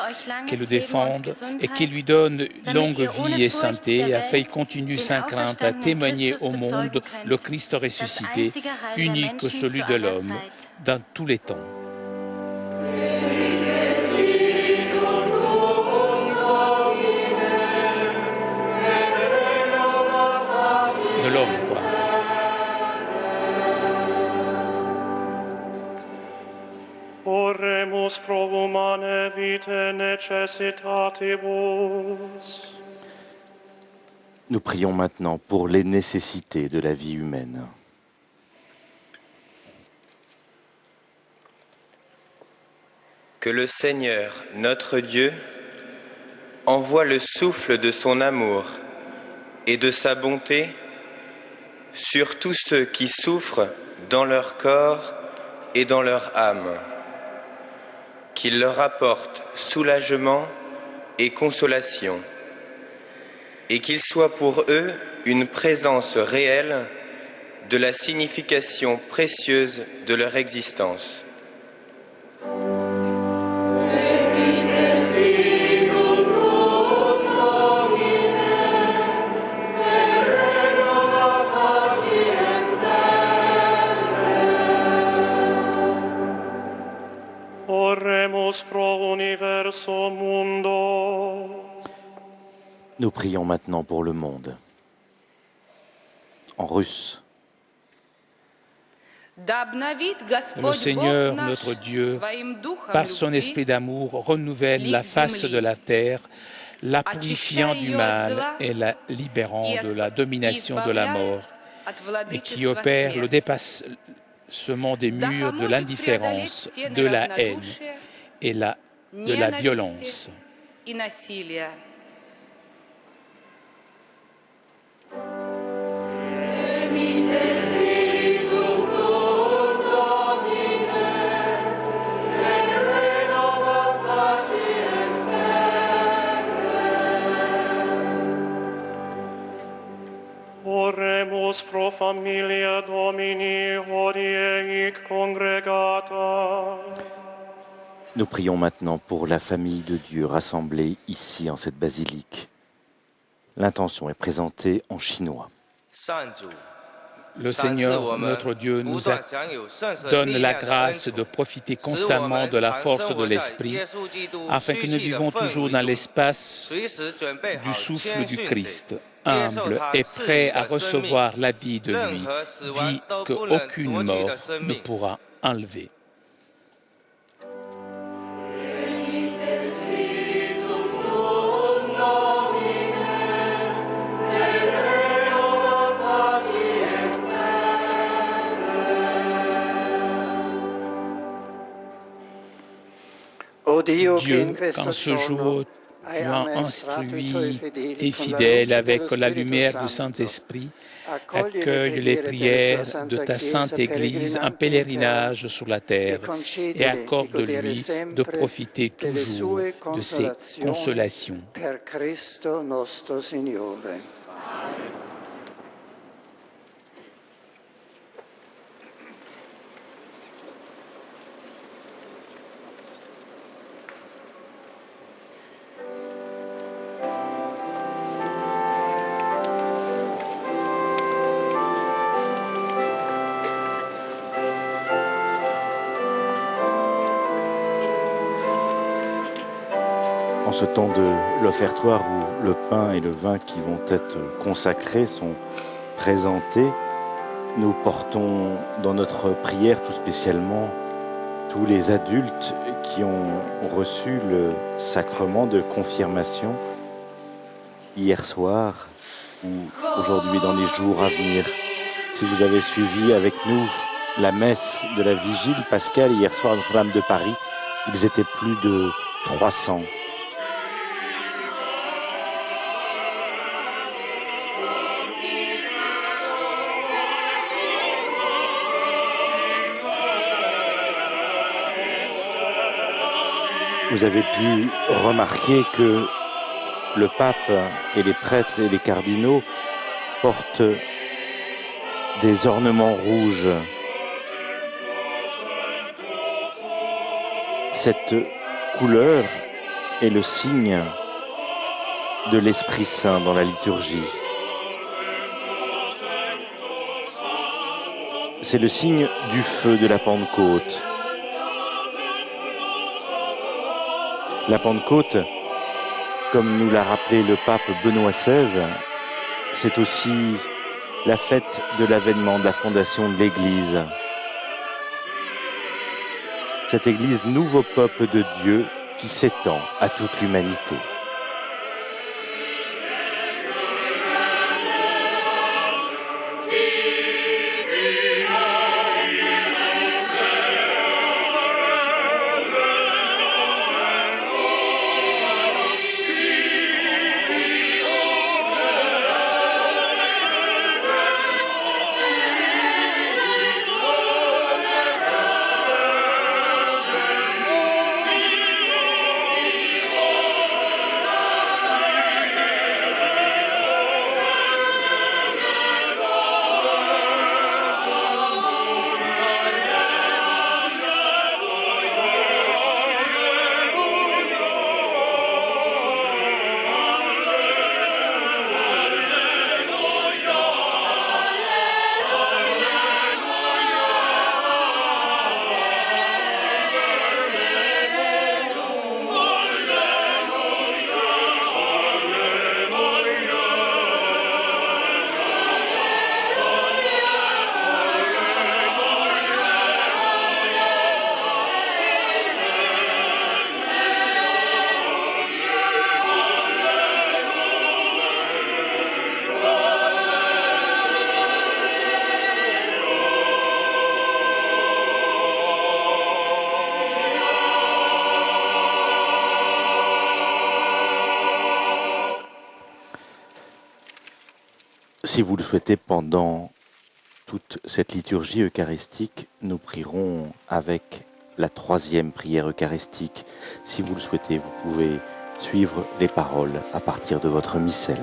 qu'il le défende et qu'il lui donne longue vie et santé, afin qu'il continue sans crainte à témoigner au monde le Christ ressuscité, unique celui de l'homme, dans tous les temps. De l'homme, quoi. Oremus pro humanae vitae necessitatibus. Nous prions maintenant pour les nécessités de la vie humaine. Que le Seigneur, notre Dieu, envoie le souffle de son amour et de sa bonté sur tous ceux qui souffrent dans leur corps et dans leur âme, qu'il leur apporte soulagement et consolation, et qu'il soit pour eux une présence réelle de la signification précieuse de leur existence. Oremus pro universo mundo. Nous prions maintenant pour le monde. En russe. Le Seigneur, notre Dieu, par son esprit d'amour, renouvelle la face de la terre, la purifiant du mal et la libérant de la domination de la mort, et qui opère le dépassement des murs de l'indifférence, de la haine et de la violence. Oremus pro familia Domini hodie hic congregata. Nous prions maintenant pour la famille de Dieu rassemblée ici en cette basilique. L'intention est présentée en chinois. Le Seigneur, notre Dieu, donne la grâce de profiter constamment de la force de l'Esprit, afin que nous vivons toujours dans l'espace du souffle du Christ, humble et prêt à recevoir la vie de lui, vie qu'aucune mort ne pourra enlever. Dieu, qu'en ce jour, tu as instruit tes fidèles avec la lumière du Saint-Esprit, accueille les prières de ta Sainte Église en pèlerinage sur la terre et accorde-lui de profiter toujours de ses consolations. En ce temps de l'offertoire où le pain et le vin qui vont être consacrés sont présentés, nous portons dans notre prière tout spécialement tous les adultes qui ont reçu le sacrement de confirmation hier soir ou aujourd'hui dans les jours à venir. Si vous avez suivi avec nous la messe de la vigile pascale hier soir à Notre-Dame de Paris, ils étaient plus de 300. Vous avez pu remarquer que le pape et les prêtres et les cardinaux portent des ornements rouges. Cette couleur est le signe de l'Esprit Saint dans la liturgie. C'est le signe du feu de la Pentecôte. La Pentecôte, comme nous l'a rappelé le pape Benoît XVI, c'est aussi la fête de l'avènement de la fondation de l'Église. Cette Église, nouveau peuple de Dieu qui s'étend à toute l'humanité. Si vous le souhaitez, pendant toute cette liturgie eucharistique, nous prierons avec la troisième prière eucharistique. Si vous le souhaitez, vous pouvez suivre les paroles à partir de votre missel.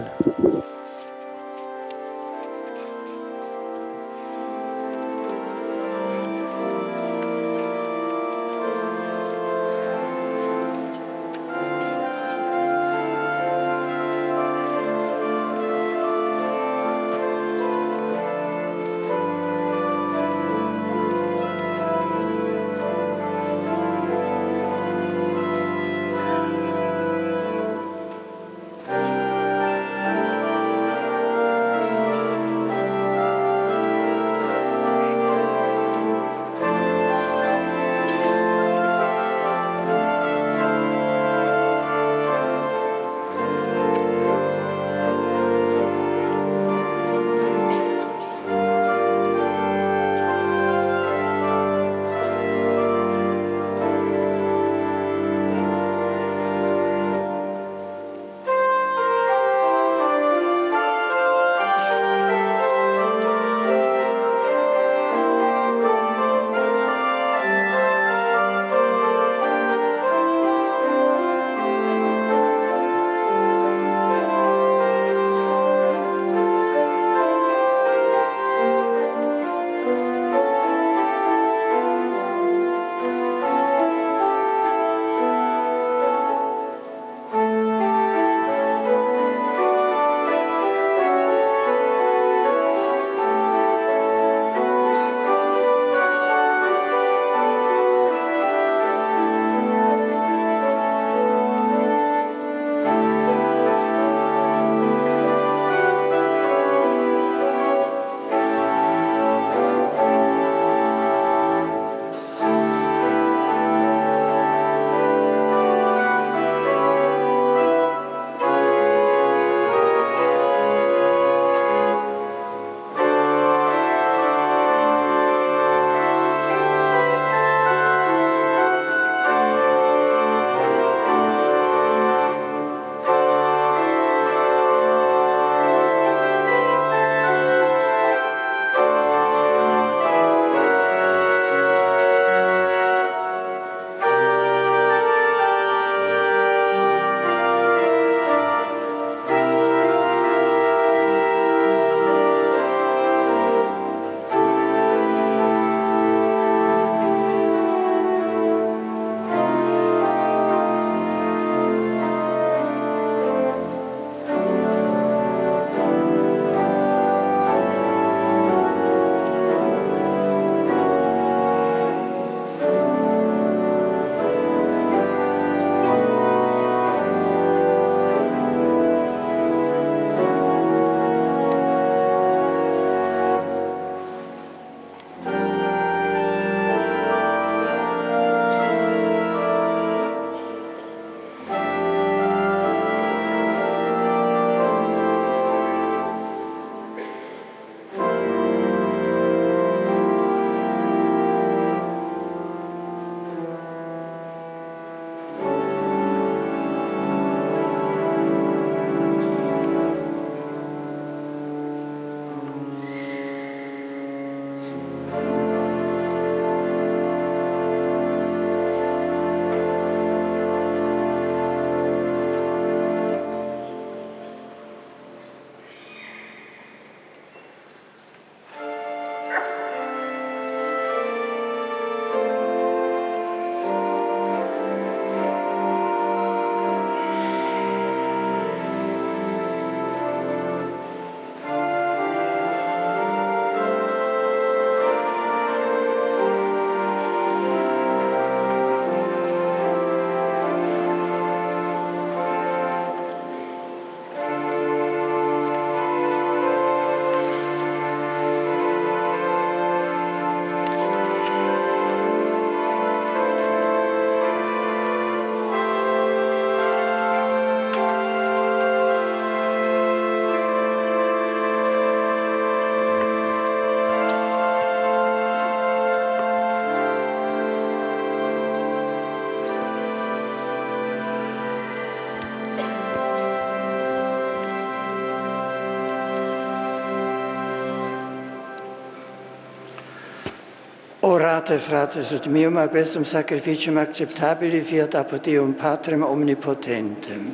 Donate fratres ut meum a questum sacrificium acceptabili fiat apud Deum Patrem omnipotentem.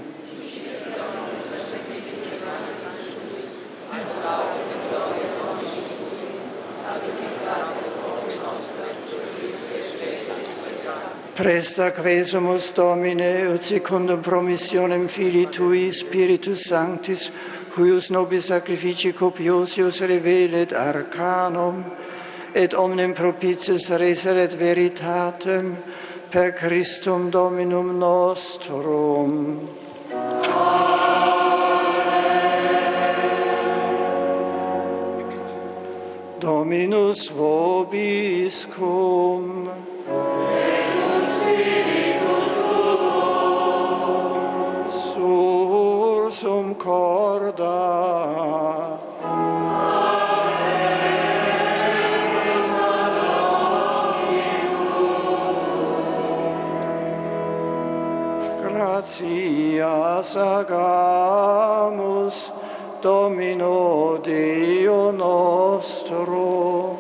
Presta quesumus Domine, ut secundum promissionem Filii Tui, Spiritus Sanctis, huius nobis sacrifici copiosius revelet arcanum, et omnem propitius reseret veritatem, per Christum Dominum nostrum. Dominus vobiscum. Sursum corda. Gratias agamus Domino Deo nostro.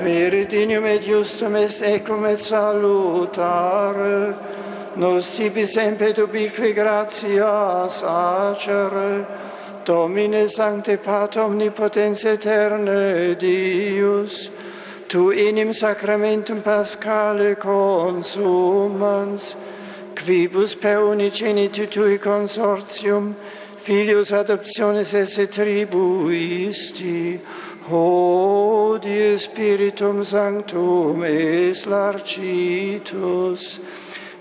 Veridinium et justum est ecum et salutare, nos tibi semper ubique gratias acere, Domine Sancte Pater Omnipotens Aeterne Deus, Tu enim sacramentum Paschale consumans, quibus per unigenitu Tui consortium, Filius adoptionis esse tribuisti, hodie Spiritum Sanctum eslargitus,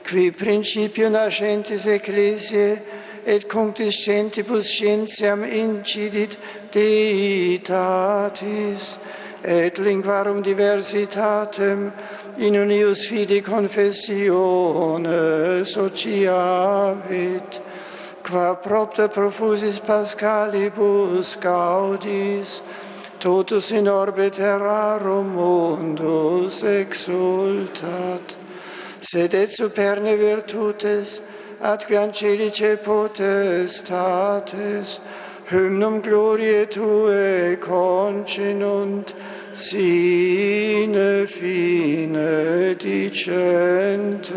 qui principio nascentis Ecclesiae et contiscentibus scientiam incidit Deitatis, et linguarum diversitatem in unius fide confessione sociavit, qua propter profusis Paschalibus gaudis, totus in orbe terrarum mundus exultat, sed et superne virtutes, atque angelice potestates, hymnum gloriae Tue continunt, sine fine dicentes.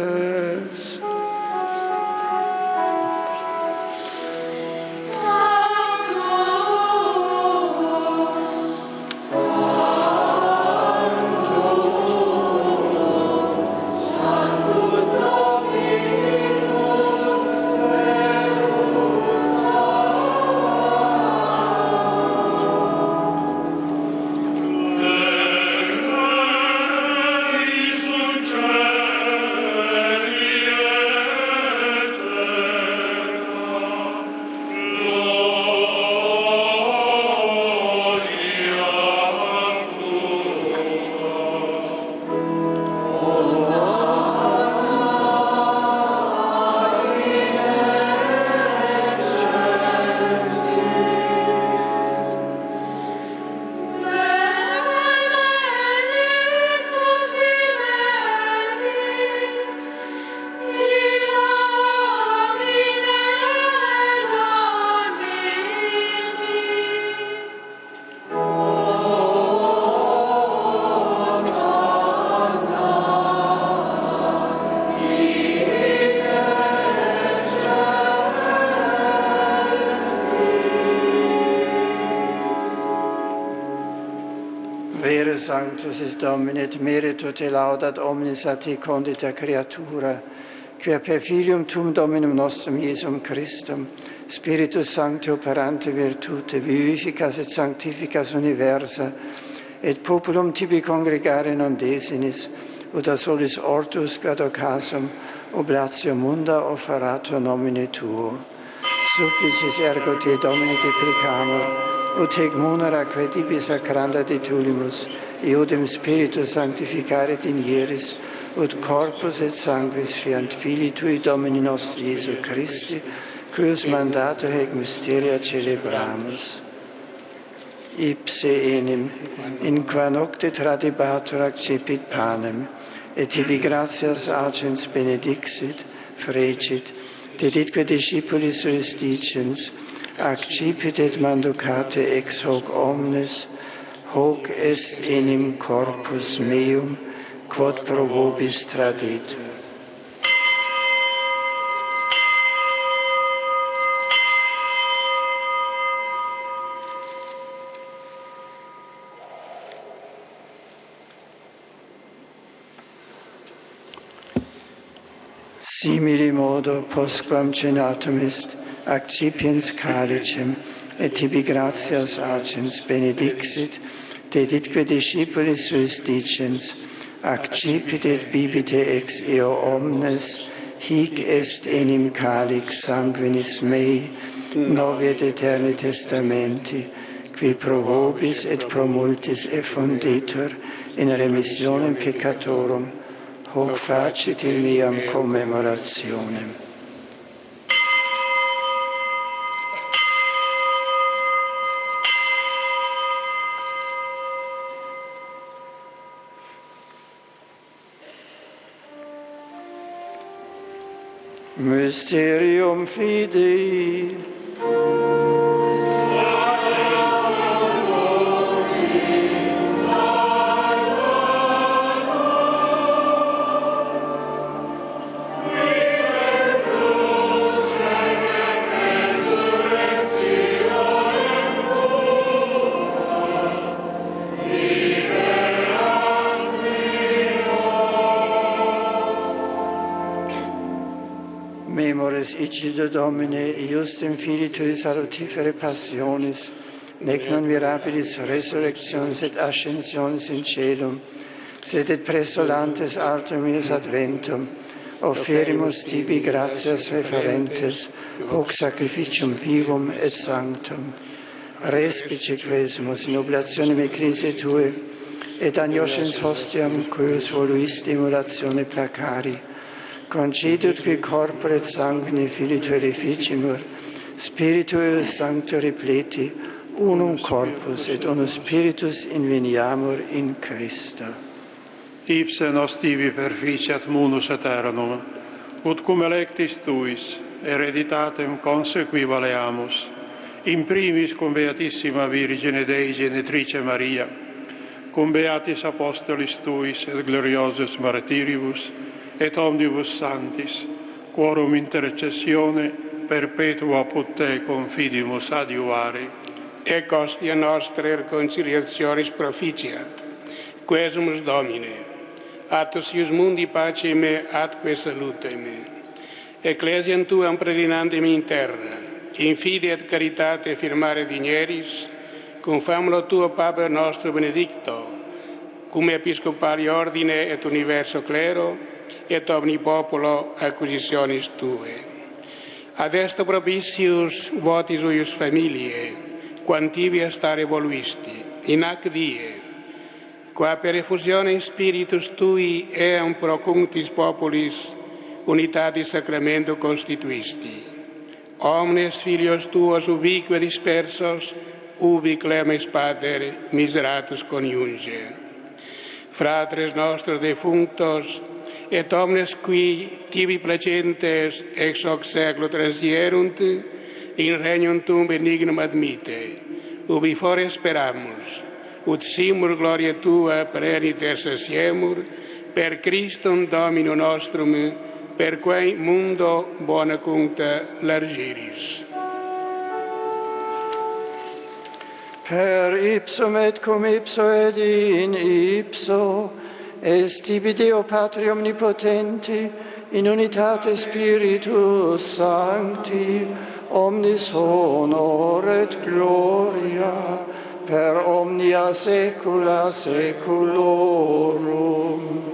Sanctus est Domine, et merito te laudat omnis a te condita creatura, quia per Filium Tuum Dominum nostrum Iesum Christum, Spiritus Sancti operante virtute, vivificas et sanctificas universa, et populum tibi congregare non desinis, ut a solis ortus quad occasum oblatio munda offeratur nomine Tuo. Supplicis ergo te Domine deprecamur, ut ec munera quae tibi sacranda de tulimus, eodem Spiritus sanctificaret in hieris, ut corpus et sanguis fiant Filii Tui Domini nostri Iesu Christi, cuius mandato hec mysteria celebramus. Ipse enim, in qua nocte tradibatur accepit panem, et tibi gratias agens benedixit, frecit, deditque discipulis suis dicens, accipit et manducate ex hoc omnes, hoc est enim corpus meum, quod pro vobis traditur. Simili modo, postquam cenatum est, accipiens calicem, et tibi gratias agens benedixit, deditque discipulis suis dicens, accipit et bibite ex eo omnes, hic est enim calix sanguinis mei, novi et eterni testamenti, qui pro vobis et pro multis effunditur in remissionem peccatorum, hoc facit in miam commemorationem. Mysterium Fidei. Memores icide Domine, iustem Filii Tui salutifere passionis, nec non mirabilis resurrectionis et ascensionis in celum, sed et presolantes altum ius adventum, offerimus tibi gratias referentes, hoc sacrificium vivum et sanctum. Respice quesumus in oblationem ecclesiae Tue, et agnoscens hostiam cuius voluis stimulatione placari, concedit qui corpore et sanguine Filii Tui reficimur, Spiritu Sancto repleti, unum corpus et unus spiritus inveniamur in Christo. Ipse nos tibi perficiat munus aeternum, ut cum electis Tuis, hereditatem consequi valeamus, in primis cum Beatissima Virgine Dei Genitrice Maria, cum Beatis Apostolis Tuis et gloriosus martiribus, et omnibus sanctis, quorum intercessione perpetua put Te confidimus adiuvare. Ec ostia nostra reconciliationis proficiat, quesumus Domine, atus ius mundi pacem atque salutem. Ecclesiam Tuam peregrinandem in terra, in fide et caritate firmare digneris, cum famulo Tuo Papa nostro Benedicto, cum episcopali ordine et universo clero, et omni populo acquisitionis Tue. Ad est propitius votis uius familiae, quam tibi stare voluisti, in hac die, qua per effusione spiritus Tui eam procunctis populis unitatis sacramento constituisti. Omnes filios Tuos ubique dispersos, ubi clemes Pater miseratus coniunge. Fratres nostros defunctos, et omnes qui tibi placentes ex hoc saecula transierunt, in regnum Tuum benignum admite, ubi fore speramus, ut simul gloria Tua perenne intercessiemur, per Christum Dominum nostrum, per quae mundo bona cuncta largiris. Per ipsum et cum ipso et in ipso, est tibi Deo Patri omnipotenti, in unitate Spiritus Sancti, omnis honor et gloria, per omnia saecula saeculorum.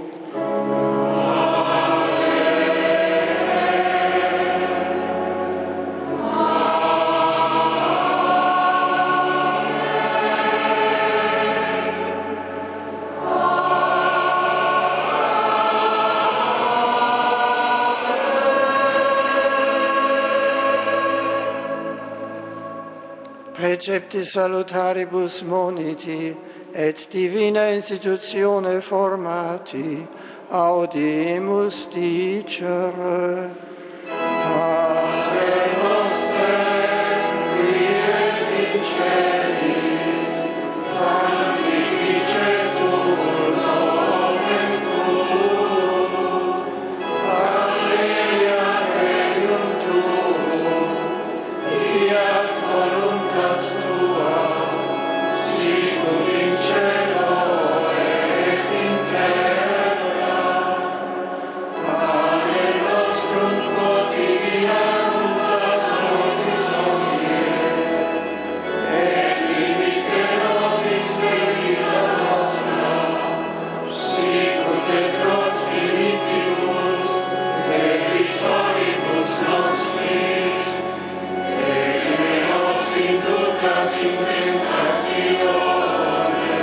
Preceptis salutaribus moniti, et divina institutione formati, audimus dicere. celis, sanctificetur nomen tuum, Alleluia regnum tuum, fiat voluntas tua, sicut in cielo et in terra. Pane nostrum quotidianum da nobis hodie, et dimitte nobis debita nostra, sicut et nos dimittimus debitoribus nostris, et ne nos inducas in tentatione,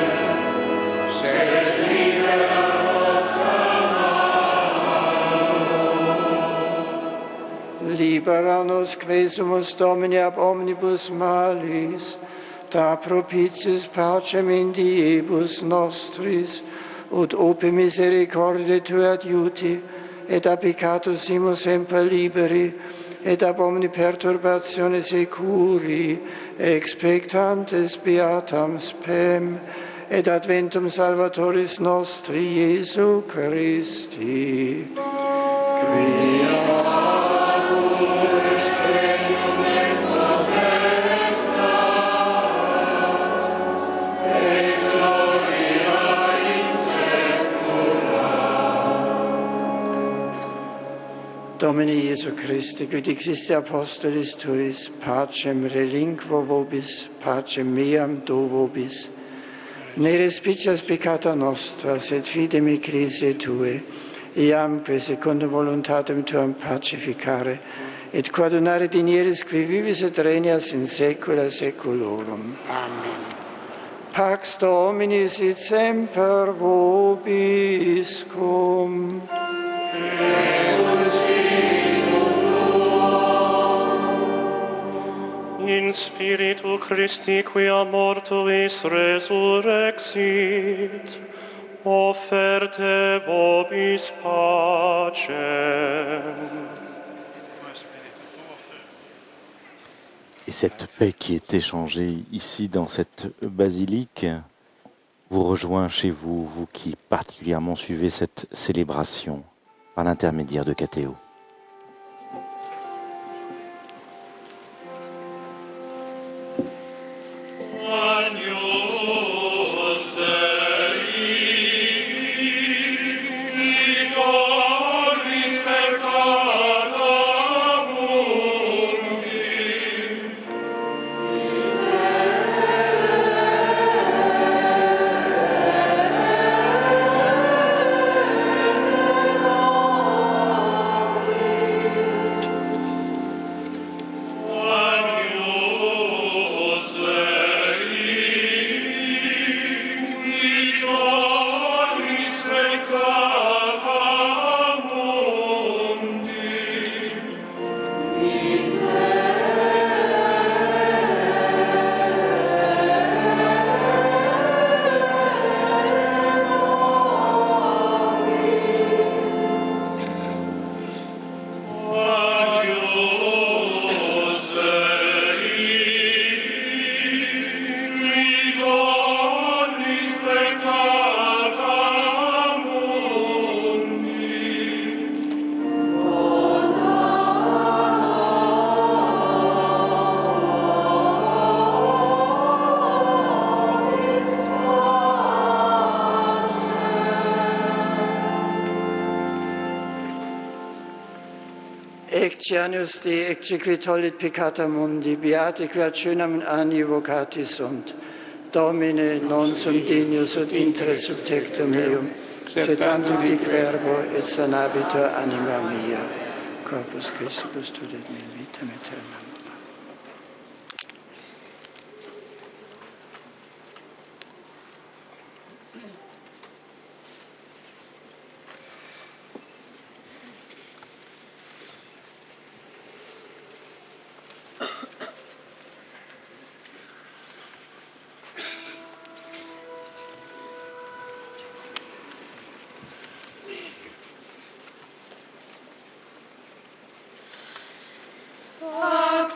sed libera nos a Libera nos quesumus Domini ab omnibus malis, da propitius pacem in diebus nostris, ut ope misericordiae Tue adiuti, et applicatus simus semper liberi, et ab omni perturbatione securi, expectantes beatam spem, et adventum Salvatoris nostri Iesu Christi. Quia Domine Iesu Christi, quid existe apostolis Tuis, pacem relinquo vobis, pacem meam do vobis. Ne respicias peccata nostra, sed fidem ecclesiae Tue, iamque secundum voluntatem Tuam pacificare, et coadunare dinieris qui vivis et regnias in saecula saeculorum. Amen. Pax Domini sit semper vobiscum. In spiritu Christi quia mortuis resurrexit, offerte vobis pacem. Et cette paix qui est échangée ici dans cette basilique vous rejoint chez vous, vous qui particulièrement suivez cette célébration par l'intermédiaire de Catéo. Ecce agnus Dei, ecce qui tollit peccata mundi, beati qui ad coenam anni vocati sunt. Domine, non sum dignus ut intre subtectum meum, sed tantum dic verbo et sanabitur anima mia. Corpus Christi custodiet me in vitam aeternam. Amen.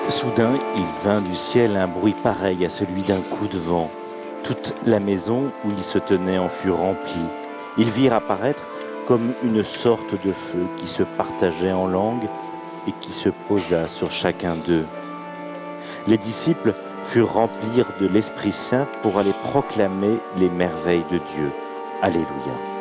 Soudain, il vint du ciel un bruit pareil à celui d'un coup de vent. Toute la maison où ils se tenaient en fut remplie. Ils virent apparaître comme une sorte de feu qui se partageait en langues et qui se posa sur chacun d'eux. Les disciples furent remplis de l'Esprit Saint pour aller proclamer les merveilles de Dieu. Alléluia.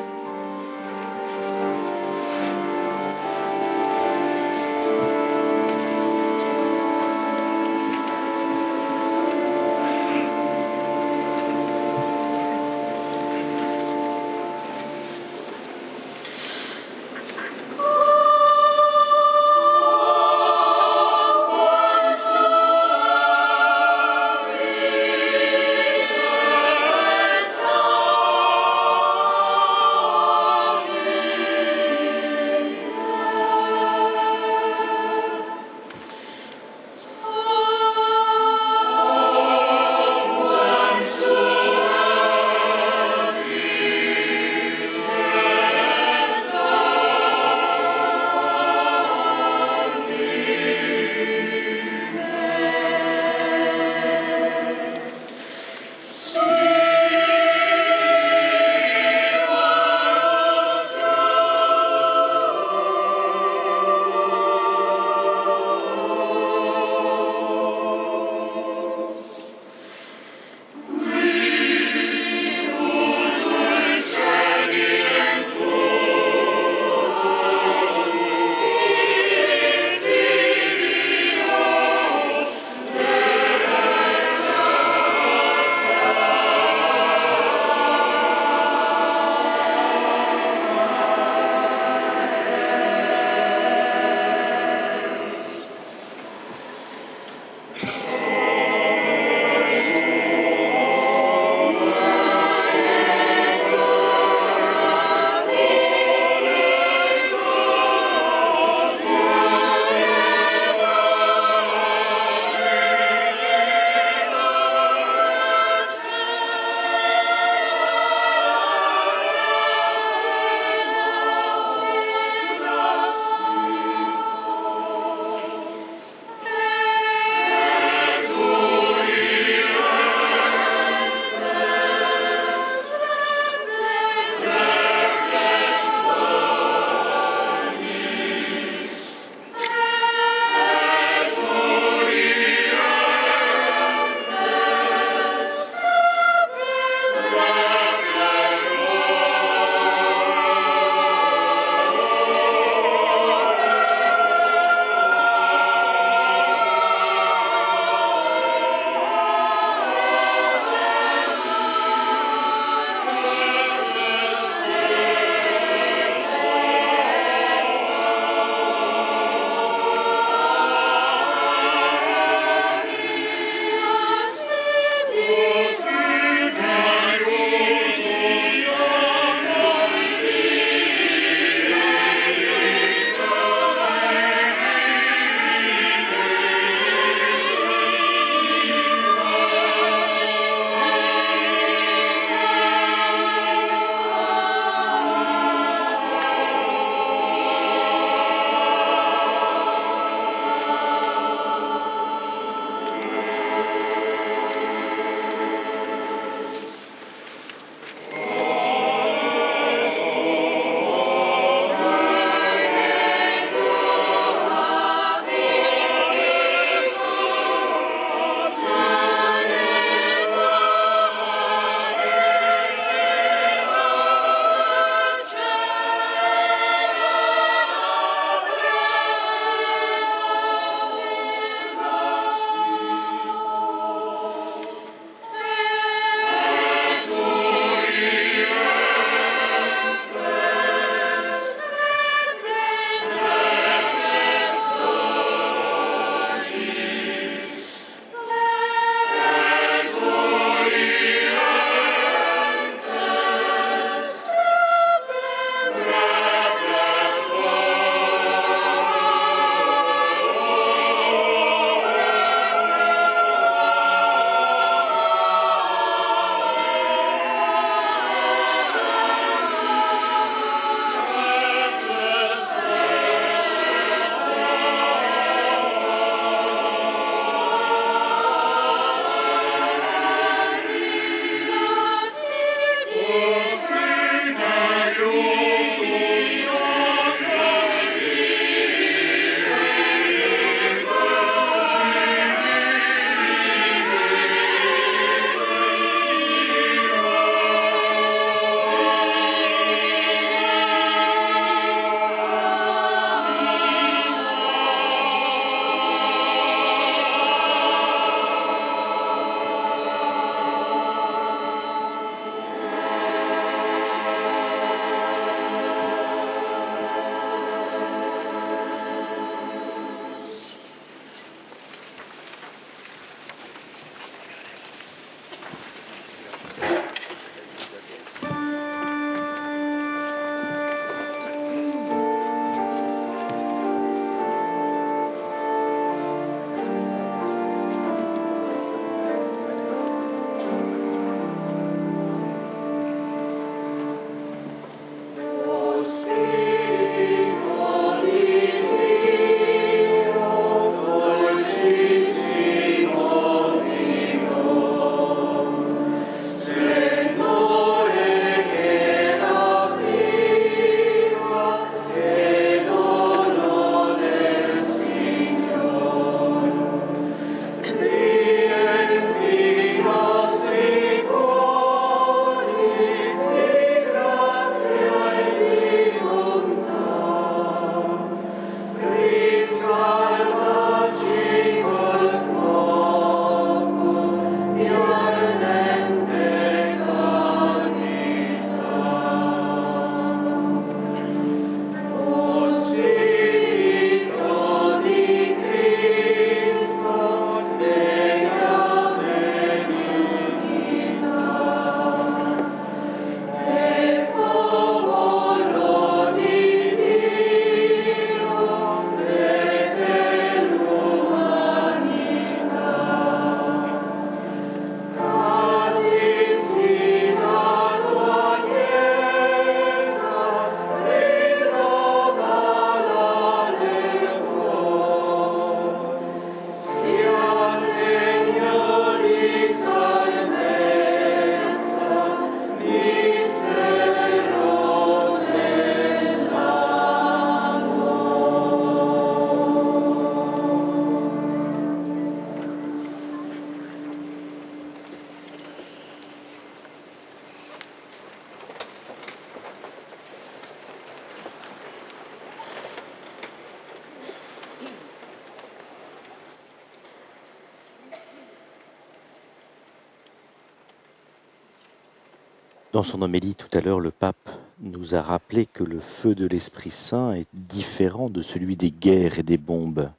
Dans son homélie tout à l'heure, le pape nous a rappelé que le feu de l'Esprit Saint est différent de celui des guerres et des bombes,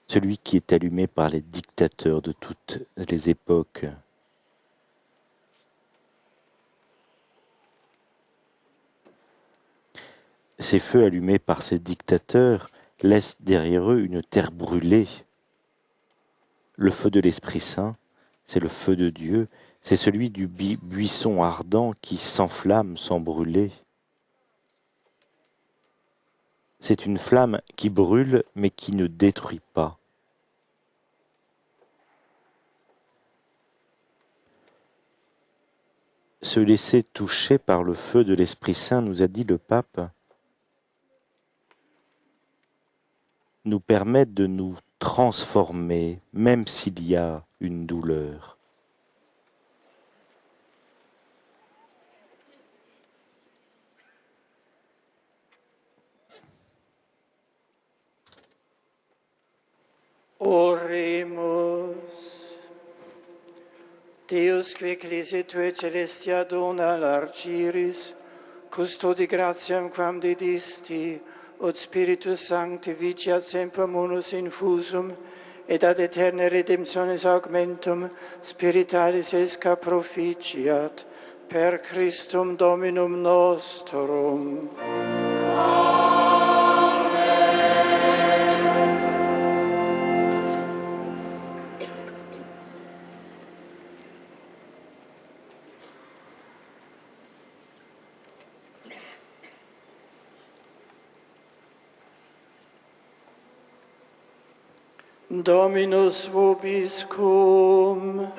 celui qui est allumé par les dictateurs de toutes les époques. Ces feux allumés par ces dictateurs laissent derrière eux une terre brûlée. Le feu de l'Esprit Saint, c'est le feu de Dieu, c'est celui du buisson ardent qui s'enflamme sans brûler. C'est une flamme qui brûle mais qui ne détruit pas. Se laisser toucher par le feu de l'Esprit Saint, nous a dit le pape, nous permet de nous transformer, même s'il y a une douleur. Oremus. Deus qui ecclesiae Tuae celestia dona largiris, custodi gratiam quam dedisti, ut Spiritus Sancti viciat semper munus infusum, et ad aeterna redemptionis augmentum spiritualis esca proficiat, per Christum Dominum nostrum. Dominus vobiscum.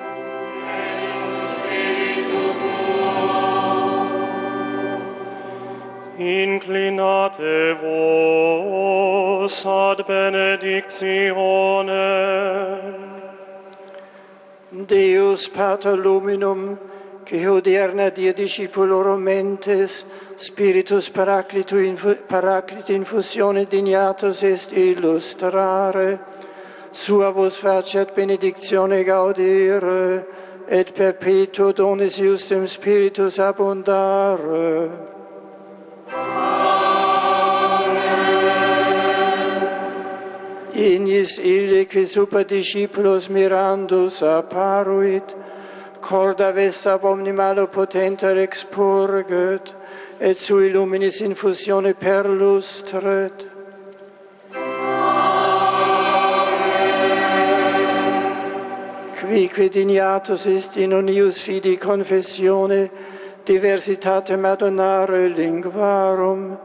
Inclinate vos ad benedictione. Deus Pater Luminum, qui hodierna die discipulorum mentes, Spiritus Paracliti infusione dignatus est illustrare, sua vos faciat benedictione gaudire, et perpetuo donis iustem Spiritus abundare. Ignis ille qui super discipulos mirandus apparuit, corda vesta ab omni malo potenter expurget, et sui luminis infusione perlustret. Quique dignatus est in unius fidi confessione, diversitatem adonare linguarum,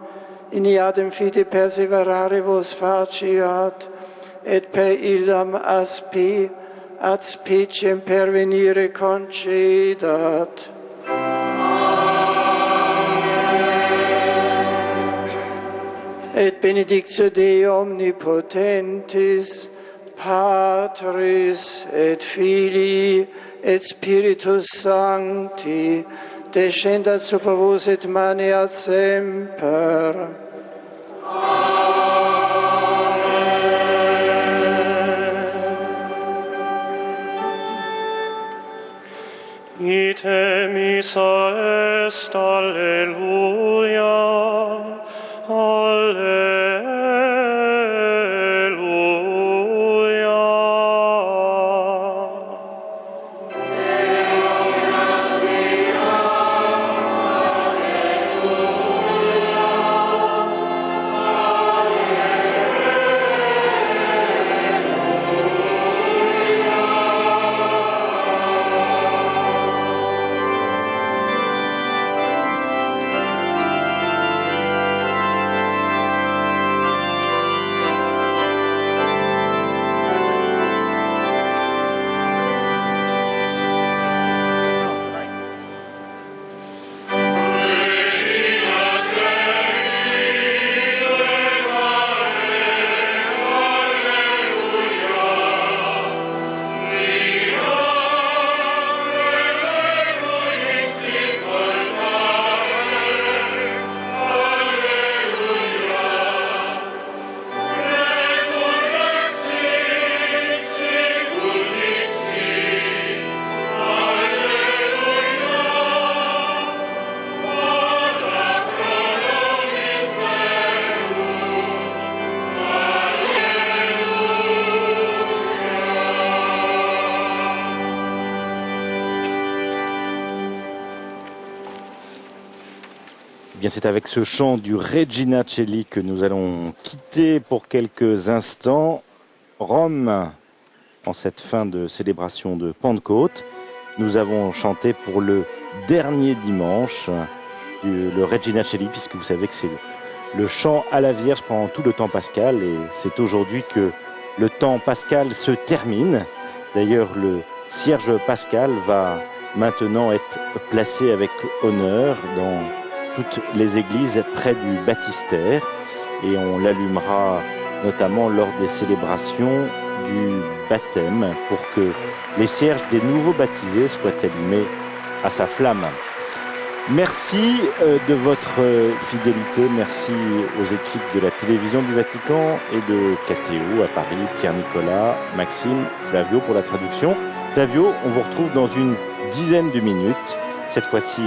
in iadem fide perseverare vos faciat, et per illam aspi ad speciem pervenire concedat. Et benedictio Dei omnipotentis, Patris et Filii et Spiritus Sancti, descendat super vos et maneat semper. Ite missa est, alleluia, alleluia. Bien, c'est avec ce chant du Regina Coeli que nous allons quitter pour quelques instants Rome en cette fin de célébration de Pentecôte. Nous avons chanté pour le dernier dimanche le Regina Coeli, puisque vous savez que c'est le chant à la Vierge pendant tout le temps pascal, et c'est aujourd'hui que le temps pascal se termine. D'ailleurs, le cierge pascal va maintenant être placé avec honneur dans toutes les églises près du baptistère, et on l'allumera notamment lors des célébrations du baptême pour que les cierges des nouveaux baptisés soient allumés à sa flamme. Merci de votre fidélité, merci aux équipes de la télévision du Vatican et de KTO à Paris, Pierre-Nicolas, Maxime, Flavio pour la traduction. Flavio, on vous retrouve dans une dizaine de minutes. Cette fois-ci,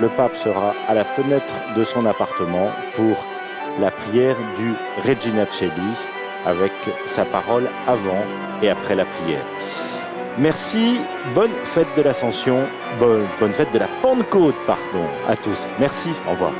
le pape sera à la fenêtre de son appartement pour la prière du Regina Coeli avec sa parole avant et après la prière. Merci, bonne fête de l'Ascension, bonne fête de la Pentecôte, pardon, à tous. Merci, au revoir.